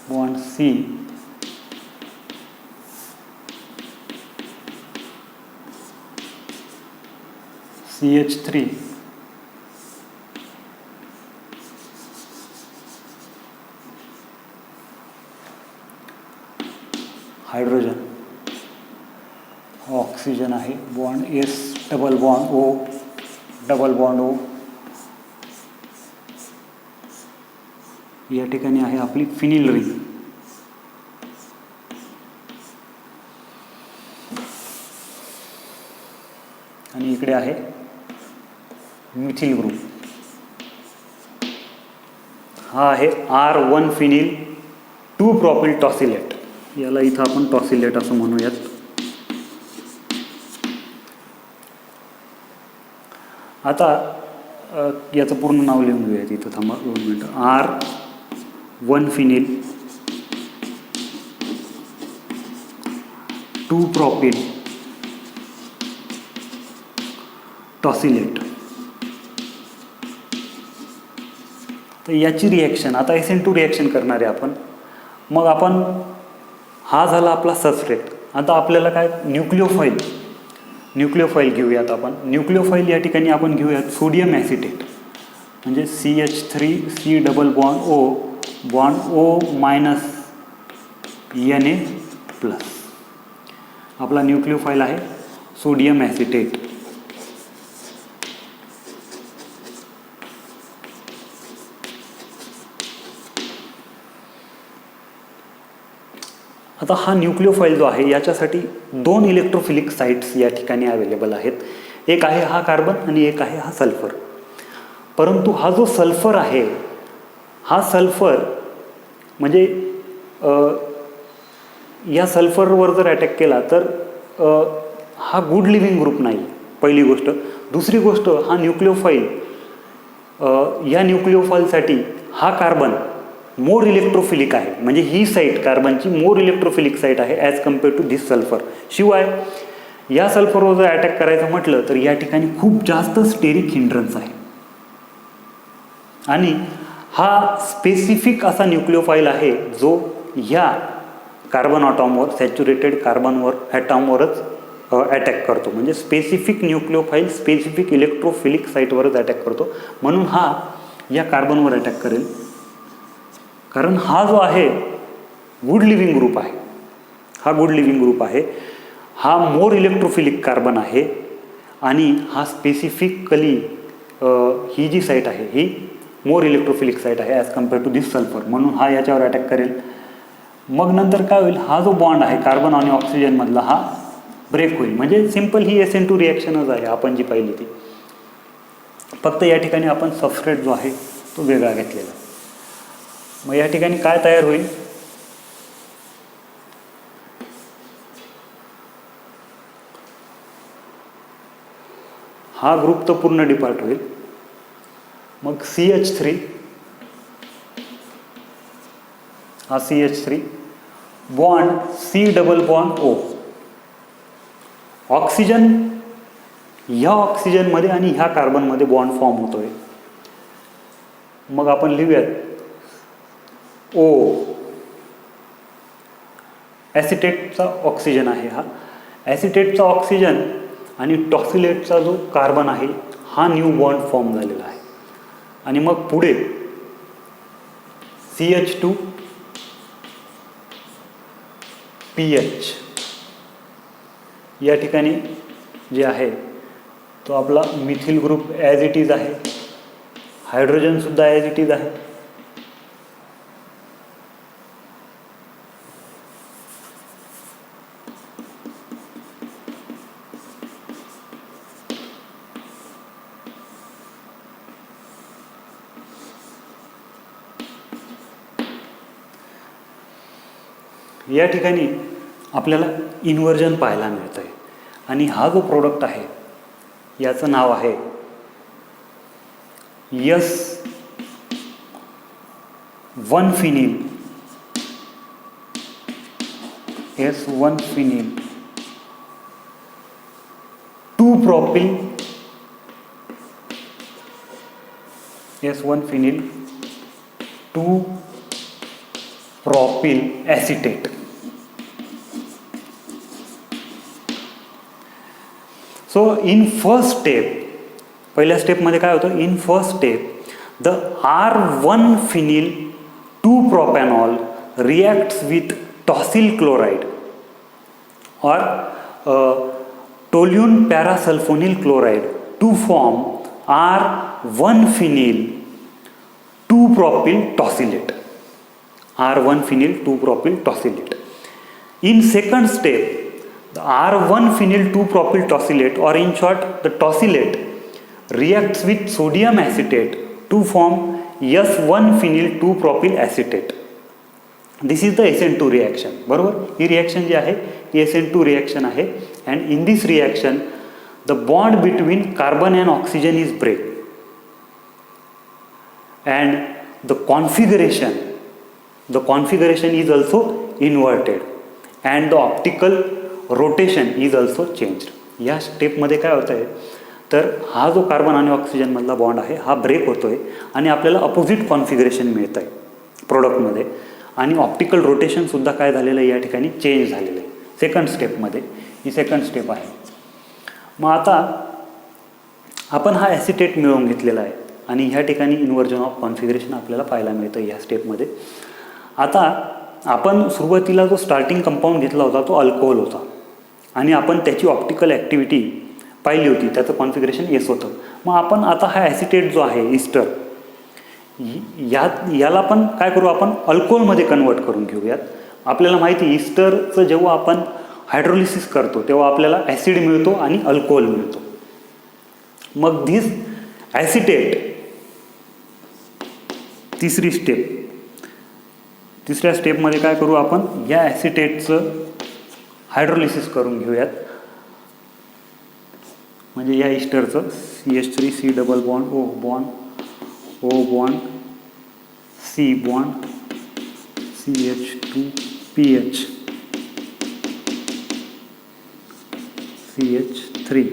bond C CH3 hydrogen, oxygen आहे, bond S double bond O double bond O. या ठिकाणी आहे आपली फिनिल रिंग. आणि इकडे आहे मिथिल ग्रुप. हा आहे R1 फिनिल 2 प्रॉपिल टॉसिलेट. याला इथं आपण टॉसिलेट असं म्हणूयात. आता याचं पूर्ण नाव लिहून घेऊयात इथं, थांबा 2 मिनटं. R1 phenyl 2 प्रॉपिल टॉसिलेट. तर याची रिॲक्शन आता SN2 रिॲक्शन करणार आहे आपण. मग आपण हा झाला आपला सबस्ट्रेट. आता आपल्याला काय न्यूक्लिओफाईल घेऊयात आपण. न्यूक्लिओफाईल या ठिकाणी आपण घेऊयात सोडियम ॲसिटेट, म्हणजे CH3 C double bond O bond O minus Na plus. आपला न्यूक्लिओफाईल आहे सोडियम ॲसिटेट. आता हा न्यूक्लिओफाईल जो आहे याच्यासाठी 2 इलेक्ट्रोफिलिक साईट्स या ठिकाणी अवेलेबल आहेत. एक आहे हा कार्बन आणि एक आहे हा सल्फर. परंतु हा जो सल्फर आहे हा सल्फर म्हणजे या सल्फरवर जर अटॅक केला तर हा गुड लिव्हिंग ग्रुप नाही, पहिली गोष्ट. दुसरी गोष्ट, हा न्यूक्लिओफाईल या न्यूक्लिओफाईलसाठी हा कार्बन मोर इलेक्ट्रोफिलिक आहे, म्हणजे ही साईट कार्बनची मोर इलेक्ट्रोफिलिक साईट आहे as compare to this sulphur. शिवाय या सल्फरवर जर अटॅक करायचं म्हटलं तर या ठिकाणी खूप जास्त स्टेरिक हिंड्रन्स आहे. आणि हा स्पेसिफिक असा न्यूक्लिओफाईल आहे जो ह्या कार्बन ॲटॉमवर, सॅच्युरेटेड कार्बनवर ॲटॉमवरच अटॅक करतो. म्हणजे स्पेसिफिक न्यूक्लिओफाईल स्पेसिफिक इलेक्ट्रोफिलिक साईटवरच अटॅक करतो, म्हणून हा या कार्बनवर अटॅक करेल. कारण हा जो आहे गुड लिव्हिंग ग्रुप आहे, हा गुड लिव्हिंग ग्रुप आहे, हा मोर इलेक्ट्रोफिलिक कार्बन आहे आणि हा स्पेसिफिकली ही जी साईट आहे ही मोर इलेक्ट्रोफिलिक साईट आहे as compare to this sulphur, म्हणून हा याच्यावर अटॅक करेल. मग नंतर काय होईल, हा जो बॉन्ड आहे कार्बन आणि ऑक्सिजनमधला हा ब्रेक होईल. म्हणजे सिम्पल ही SN2 रिॲक्शनच आहे आपण जी पाहिली ती. फक्त या ठिकाणी आपण सबस्ट्रेट जो आहे तो वेगळा घेतलेला. मग या ठिकाणी काय तयार होईल, हा ग्रुप तर पूर्ण डिपार्ट होईल. मग CH3 हा CH3 bond C double bond O. Oxygen ह्या ऑक्सिजनमध्ये आणि ह्या कार्बनमध्ये बॉन्ड फॉर्म होतोय. मग आपण लिहूयात O. ॲसिटेटचा ऑक्सिजन आहे हा. ॲसिटेटचा ऑक्सिजन आणि टॉसिलेटचा जो कार्बन आहे हा न्यू बॉन्ड फॉर्म झालेला आहे. आणि मग पुढे CH2 pH. या ठिकाणी जे आहे तो आपला methyl group as it is आहे, हायड्रोजनसुद्धा ॲज इट इज आहे. या ठिकाणी आपल्याला इन्व्हर्जन पाहायला मिळतं आहे आणि हा जो प्रोडक्ट आहे याचं नाव आहे S one phenyl. S one phenyl two propyl. S one phenyl two propyl acetate. So in first step, पहिल्या स्टेपमध्ये काय होतं, in first step the R one phenyl two propanol reacts with tosyl chloride और toluene parasulphonyl chloride to form R one phenyl two propyl tosylate. R one phenyl two propyl tosylate. In second step, the R one phenyl two propyl tosylate, or in short the tosylate, reacts with sodium acetate to form S1-फिनिल two propyl acetate. This is the SN2 reaction. बरोबर, ही reaction जी आहे ती SN2 reaction आहे. And in this reaction the bond between carbon and oxygen is break and the configuration is also inverted and the optical rotation is also changed. या स्टेपमध्ये काय होतं आहे तर हा जो कार्बन आणि ऑक्सिजनमधला बॉन्ड आहे हा ब्रेक होतो आहे आणि आपल्याला अपोजिट कॉन्फिगरेशन मिळतं आहे प्रोडक्टमध्ये आणि ऑप्टिकल रोटेशनसुद्धा काय झालेलं आहे या ठिकाणी चेंज झालेलं आहे सेकंड स्टेपमध्ये. ही सेकंड स्टेप आहे. मग आता आपण हा ॲसिटेट मिळवून घेतलेला आहे आणि ह्या ठिकाणी इन्व्हर्जन ऑफ कॉन्फिगरेशन आपल्याला पाहायला मिळतं ह्या स्टेपमध्ये. आता आपण सुरुवातीला जो स्टार्टिंग कंपाऊंड घेतला होता तो अल्कोहोल होता आणि आपण त्याची ऑप्टिकल ॲक्टिव्हिटी पाहिली होती, त्याचं कॉन्फिगरेशन येस होतं. मग आपण आता हा ॲसिटेट जो आहे इस्टर याला पण काय करू, आपण अल्कोहोलमध्ये कन्वर्ट करून घेऊयात. आपल्याला माहिती इस्टरचं जेव्हा आपण हायड्रोलिसिस करतो तेव्हा आपल्याला ॲसिड मिळतो आणि अल्कोहोल मिळतो. मग धिस ॲसिटेट तिसरी स्टेप, तिसऱ्या स्टेपमध्ये काय करू, आपण या ॲसिटेटचं हायड्रोलिसिस करून घेऊयात. म्हणजे या इस्टरचं CH3 double bond O bond C bond CH2 PH CH3.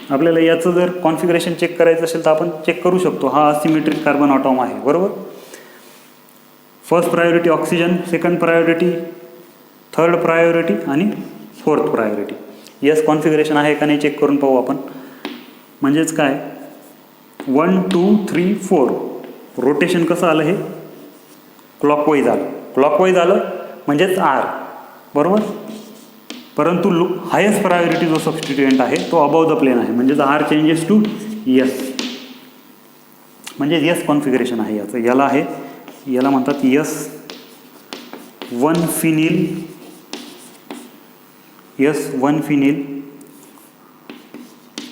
आपल्याला याचं जर कॉन्फिगरेशन चेक करायचं असेल तर आपण चेक करू शकतो. हा असिमेट्रिक कार्बन ॲटॉम आहे, बरोबर. First priority oxygen, second priority, third priority आणि फोर्थ प्रायोरिटी. यस कॉन्फिगरेशन आहे का नाही चेक करून पाहू आपण. म्हणजेच काय 1 2 3 4 रोटेशन कसं आलं, हे क्लॉकवाईज आलं. क्लॉकवाईज आलं म्हणजेच R, बरोबर. परंतु हायेस्ट प्रायोरिटी जो सबस्टिट्युएंट आहे तो अबाव द प्लेन आहे, म्हणजेच R चेंजेस टू यस, म्हणजे यस कॉन्फिगरेशन आहे याचं. याला आहे, याला म्हणतात S one phenyl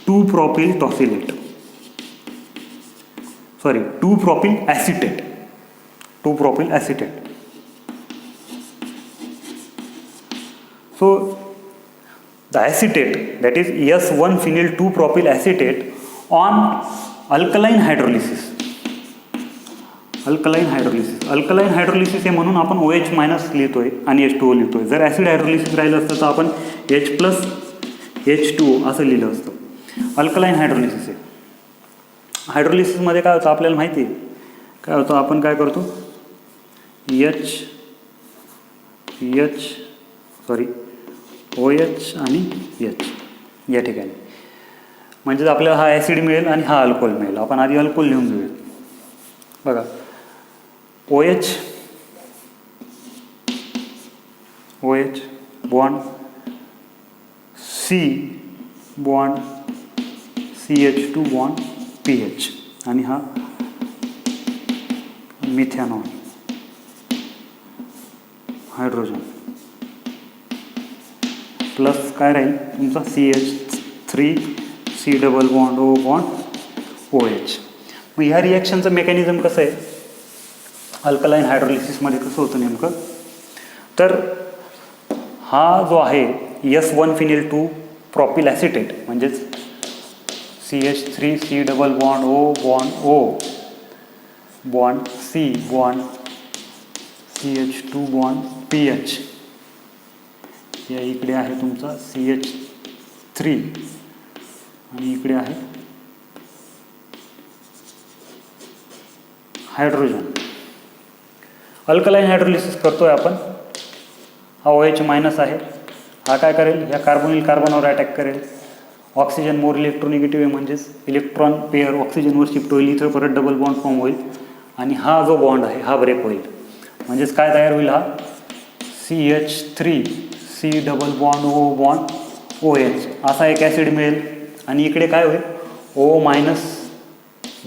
two propyl tosylate, sorry two propyl acetate, two propyl acetate. So the acetate, that is S one phenyl two propyl acetate on alkaline hydrolysis. Alkaline hydrolysis हे म्हणून आपण OH मायनस लिहितोय आणि H2O लिहितोय. जर ॲसिड हायड्रोलिसिस राहिलं असतं तर आपण H+H2O असं लिहिलं असतं. अल्कलाईन हायड्रोलिसिस आहे. हायड्रोलिसिसमध्ये काय होतं आपल्याला माहिती आहे, काय होतं, आपण काय करतो OH आणि H या ठिकाणी, म्हणजेच आपल्याला हा ॲसिड मिळेल आणि हा अल्कोहोल मिळेल. आपण आधी अल्कोहोल लिहून घेऊया. बघा OH bond C bond CH2 bond PH आणि हा मिथॅनॉल हायड्रोजन प्लस काय राहील तुमचा CH3 C double bond O bond OH. मग ह्या रिॲक्शनचं मेकॅनिझम कसं आहे अल्कलाईन हायड्रोलिसिसमध्ये कसं होतं नेमकं, तर हा जो आहे S1-phenyl-2 प्रॉपिल ॲसिटेट म्हणजेच CH3 C double bond O bond O bond C bond CH2 bond PH, या इकडे आहे तुमचा CH3 आणि इकडे आहे हायड्रोजन. अल्कलाईन हायड्रोलिसिस करतोय आपण. हा OH मायनस आहे, हा काय करेल या कार्बोनिल कार्बनवर अटॅक करेल. ऑक्सिजन मोर इलेक्ट्रोनिगेटिव्ह आहे म्हणजेच इलेक्ट्रॉन पेअर ऑक्सिजनवर शिफ्ट होईल, इथं परत डबल बॉन्ड फॉर्म होईल आणि हा जो बॉन्ड आहे हा ब्रेक होईल. म्हणजेच काय तयार होईल हा CH3 C double bond O bond OH असा एक ॲसिड मिळेल. आणि इकडे काय होईल O minus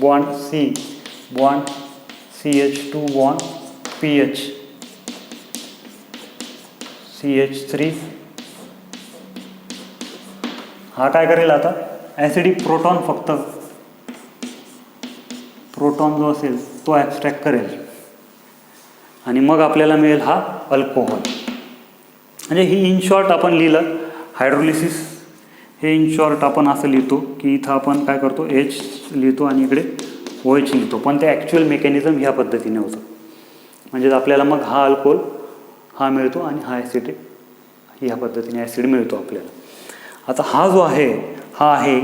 bond C bond CH2 bond PH CH3 हा काय करेल आता ॲसिडिक प्रोटॉन, फक्त प्रोटॉन जो असेल तो ॲब्स्ट्रॅक्ट करेल आणि मग आपल्याला मिळेल हा अल्कोहोल. म्हणजे ही इन शॉर्ट आपण लिहिलं हायड्रोलिसिस हे इन शॉर्ट आपण असं लिहितो की इथं आपण काय करतो H लिहितो आणि इकडे OH लिहितो, पण ते ॲक्च्युअल मेकॅनिझम ह्या पद्धतीने होतं. म्हणजे आपल्याला मग हा अल्कोहोल हा मिळतो आणि हा ॲसिड ह्या पद्धतीने ॲसिड मिळतो आपल्याला. आता हा जो आहे हा आहे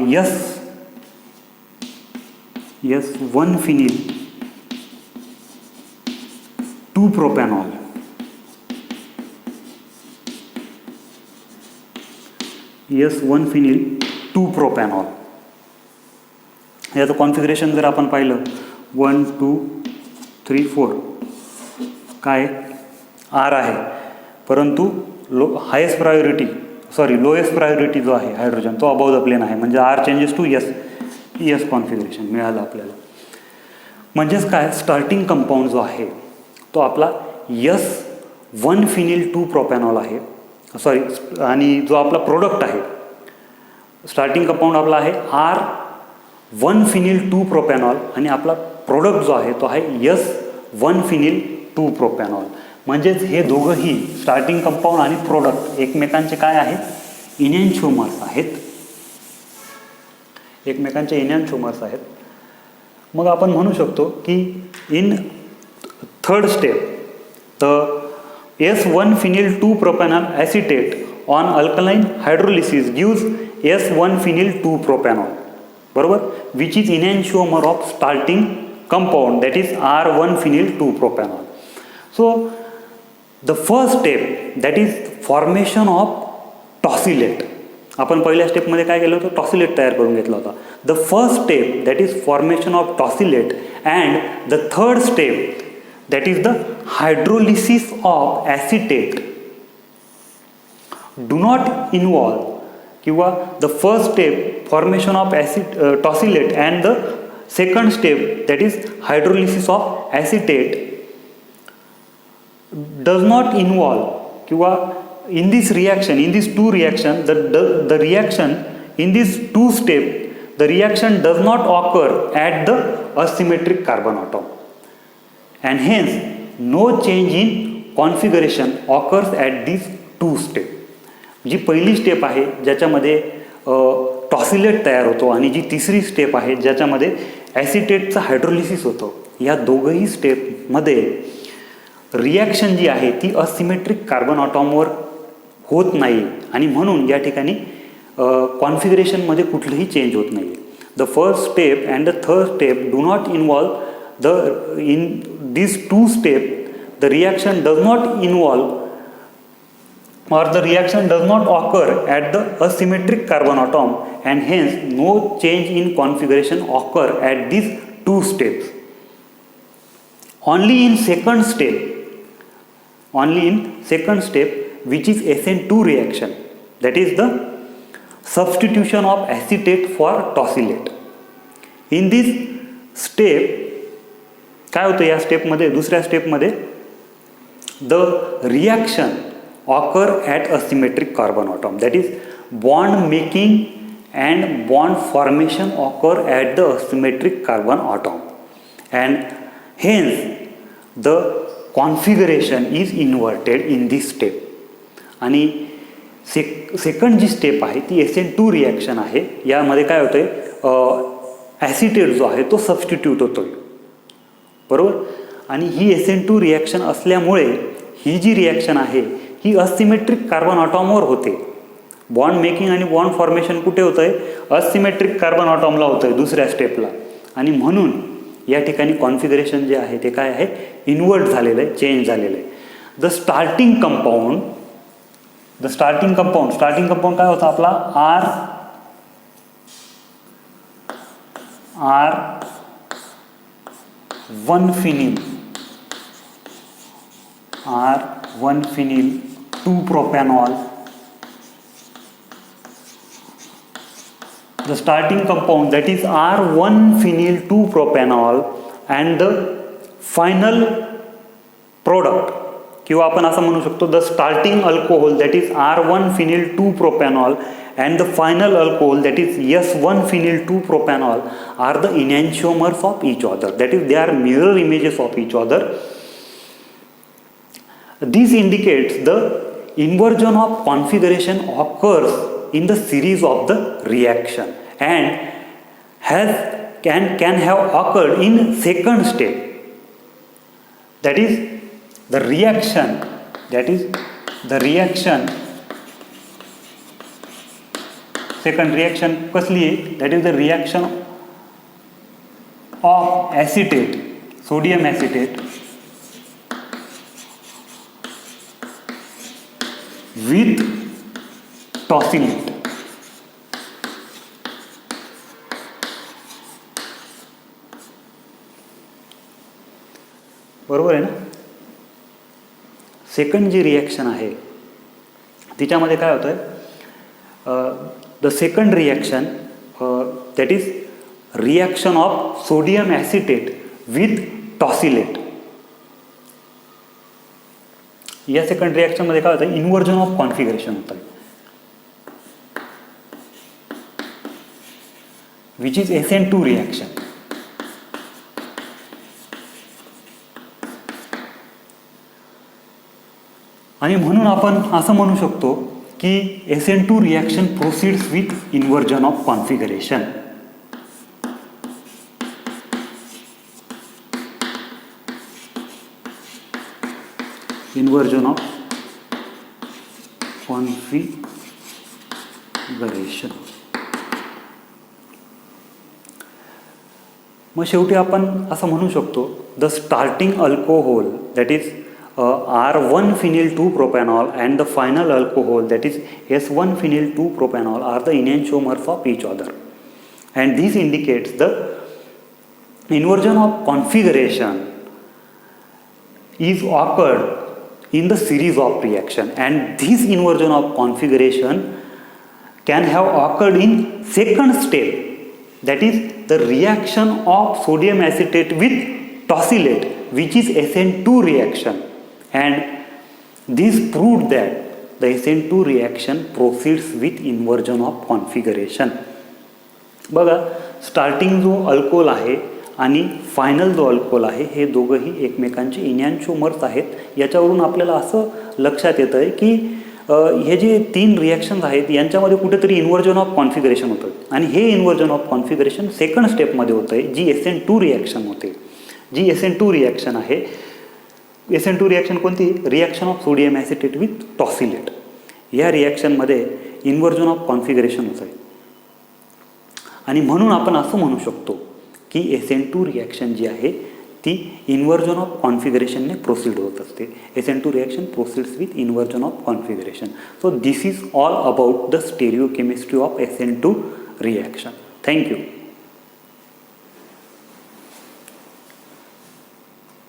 S1-phenyl 2 प्रोपॅनॉल. S1-phenyl 2 propanol. याचं कॉन्फिगरेशन जर आपण पाहिलं 1 2 3 4 काय R आहे, परंतु लोएस्ट प्रायोरिटी जो आहे हायड्रोजन तो अबाव द प्लेन आहे, म्हणजे R changes to S configuration मिळालं आपल्याला. म्हणजेच काय स्टार्टिंग कंपाऊंड जो आहे तो आपला S1-phenyl 2 प्रोपॅनॉल आहे, आणि जो आपला प्रोडक्ट आहे स्टार्टिंग कंपाऊंड आपला आहे R1-phenyl 2 प्रोपॅनॉल आणि आपला प्रोडक्ट जो आहे तो आहे S1-phenyl 2 प्रोपॅनॉल. म्हणजेच हे दोघंही स्टार्टिंग कंपाऊंड आणि प्रोडक्ट एकमेकांचे काय आहेत इनॅन्शिओमर्स आहेत, एकमेकांचे इनॅन्शिओमर्स आहेत. मग आपण म्हणू शकतो की in third step the S1-phenyl 2 propanol acetate on alkaline hydrolysis gives S1-phenyl 2 propanol, बरोबर, which is enantiomer of starting compound, that is R1-phenyl 2 propanol. So the first step, that is formation of tosylate. आपण पहिल्या स्टेपमध्ये काय केलं होतं टॉसिलेट तयार करून घेतला होता. The first step that is formation of tosylate and the third step that is the hydrolysis of acetate do not involve किंवा the first step formation of tosylate and the second step that is hydrolysis of acetate does not involve किंवा in this reaction, in these two reactions, the reaction in these two steps the reaction does not occur at the asymmetric carbon atom. And hence no change in configuration occurs at these two steps. जी पहिली step आहे ज्याच्यामध्ये टॉसिलेट तयार होतो आणि जी तिसरी step आहे ज्याच्यामध्ये ॲसिटेटचं hydrolysis होतं, या दोघंही स्टेपमध्ये रिॲक्शन जी आहे ती असिमेट्रिक कार्बन ऑटॉमवर होत नाही आणि म्हणून या ठिकाणी कॉन्फिगरेशनमध्ये कुठलंही चेंज होत नाही. The first step and the third step do not involve in these two steps the reaction does not involve or the reaction does not occur at the asymmetric carbon atom and hence no change in configuration occur at these two steps. only in second step which is SN2 reaction, that is the substitution of acetate for tosylate. In this step काय होतं, या स्टेपमध्ये, दुसऱ्या स्टेपमध्ये the reaction occur at a symmetric carbon atom, that is bond making and bond formation occur at the symmetric carbon atom and hence the configuration is inverted in this step. आणि second जी step आहे ती SN2 reaction आहे. यामध्ये काय होतं आहे, acetate जो आहे तो सबस्टिट्यूट होतो आहे, बरोबर. आणि ही SN2 रिॲक्शन असल्यामुळे ही जी रिॲक्शन आहे ही असिमेट्रिक कार्बन ऑटॉमवर होते. बॉन्ड मेकिंग आणि बॉन्ड फॉर्मेशन कुठे होतं आहे, असिमेट्रिक कार्बन ऑटॉमला होतं आहे, दुसऱ्या स्टेपला. आणि म्हणून या ठिकाणी कॉन्फिगरेशन जे आहे ते काय आहे, इन्व्हर्ट झालेलं आहे, चेंज झालेलं आहे. स्टार्टिंग कंपाऊंड काय होता आपला, R1 phenyl 2 propanol. The starting compound, that is R1 phenyl 2 propanol, and the final product, किंवा आपण असं म्हणू शकतो the starting alcohol, that is R1 phenyl 2 propanol, and the final alcohol, that is S1 phenyl 2 propanol, are the enantiomers of each other, that is they are mirror images of each other. This indicates the inversion of configuration occurs in the series of the reaction and can have occurred in second step, that is the reaction second reaction कसली आहे, that is the reaction of acetate, sodium acetate with tosylate. बरोबर आहे ना. Second जी reaction आहे तिच्यामध्ये काय होतं आहे, the second reaction that is reaction of sodium acetate with tosylate. या सेकंड रिॲक्शनमध्ये काय होतं, इन्व्हर्जन ऑफ कॉन्फिगरेशन होतं, विच इज SN2 रिॲक्शन. आणि म्हणून आपण असं म्हणू शकतो की SN2 reaction proceeds with inversion of configuration. Inversion of configuration. मग शेवटी आपण असं म्हणू शकतो the starting alcohol, that is R1 phenyl 2 propanol, and the final alcohol, that is S1 phenyl 2 propanol, are the enantiomers of each other, and this indicates the inversion of configuration is occurred in the series of reaction, and this inversion of configuration can have occurred in second step, that is the reaction of sodium acetate with tosylate, which is SN2 reaction. And this proved that the SN2 reaction proceeds with inversion of configuration. बघा, starting जो alcohol आहे आणि final जो alcohol आहे हे दोघंही एकमेकांचे इनॅन्शिओमर्स आहेत. याच्यावरून आपल्याला असं लक्षात येतं आहे की हे जे तीन रिॲक्शन्स आहेत यांच्यामध्ये कुठेतरी इन्व्हर्जन ऑफ कॉन्फिगरेशन होतं, आणि हे इन्व्हर्जन ऑफ कॉन्फिगरेशन सेकंड स्टेपमध्ये होतं आहे, जी SN2 रिॲक्शन होते. जी SN2 रिॲक्शन आहे, SN2 रिॲक्शन कोणती, reaction of sodium acetate with tosylate. या रिॲक्शनमध्ये इन्व्हर्जन ऑफ कॉन्फिगरेशन होतं आहे, आणि म्हणून आपण असं म्हणू शकतो की SN2 रिॲक्शन जी आहे ती इन्व्हर्जन ऑफ कॉन्फिगरेशनने प्रोसीड होत असते. SN2 reaction proceeds with inversion of configuration. So this is all about the stereochemistry of SN2 reaction. Thank you.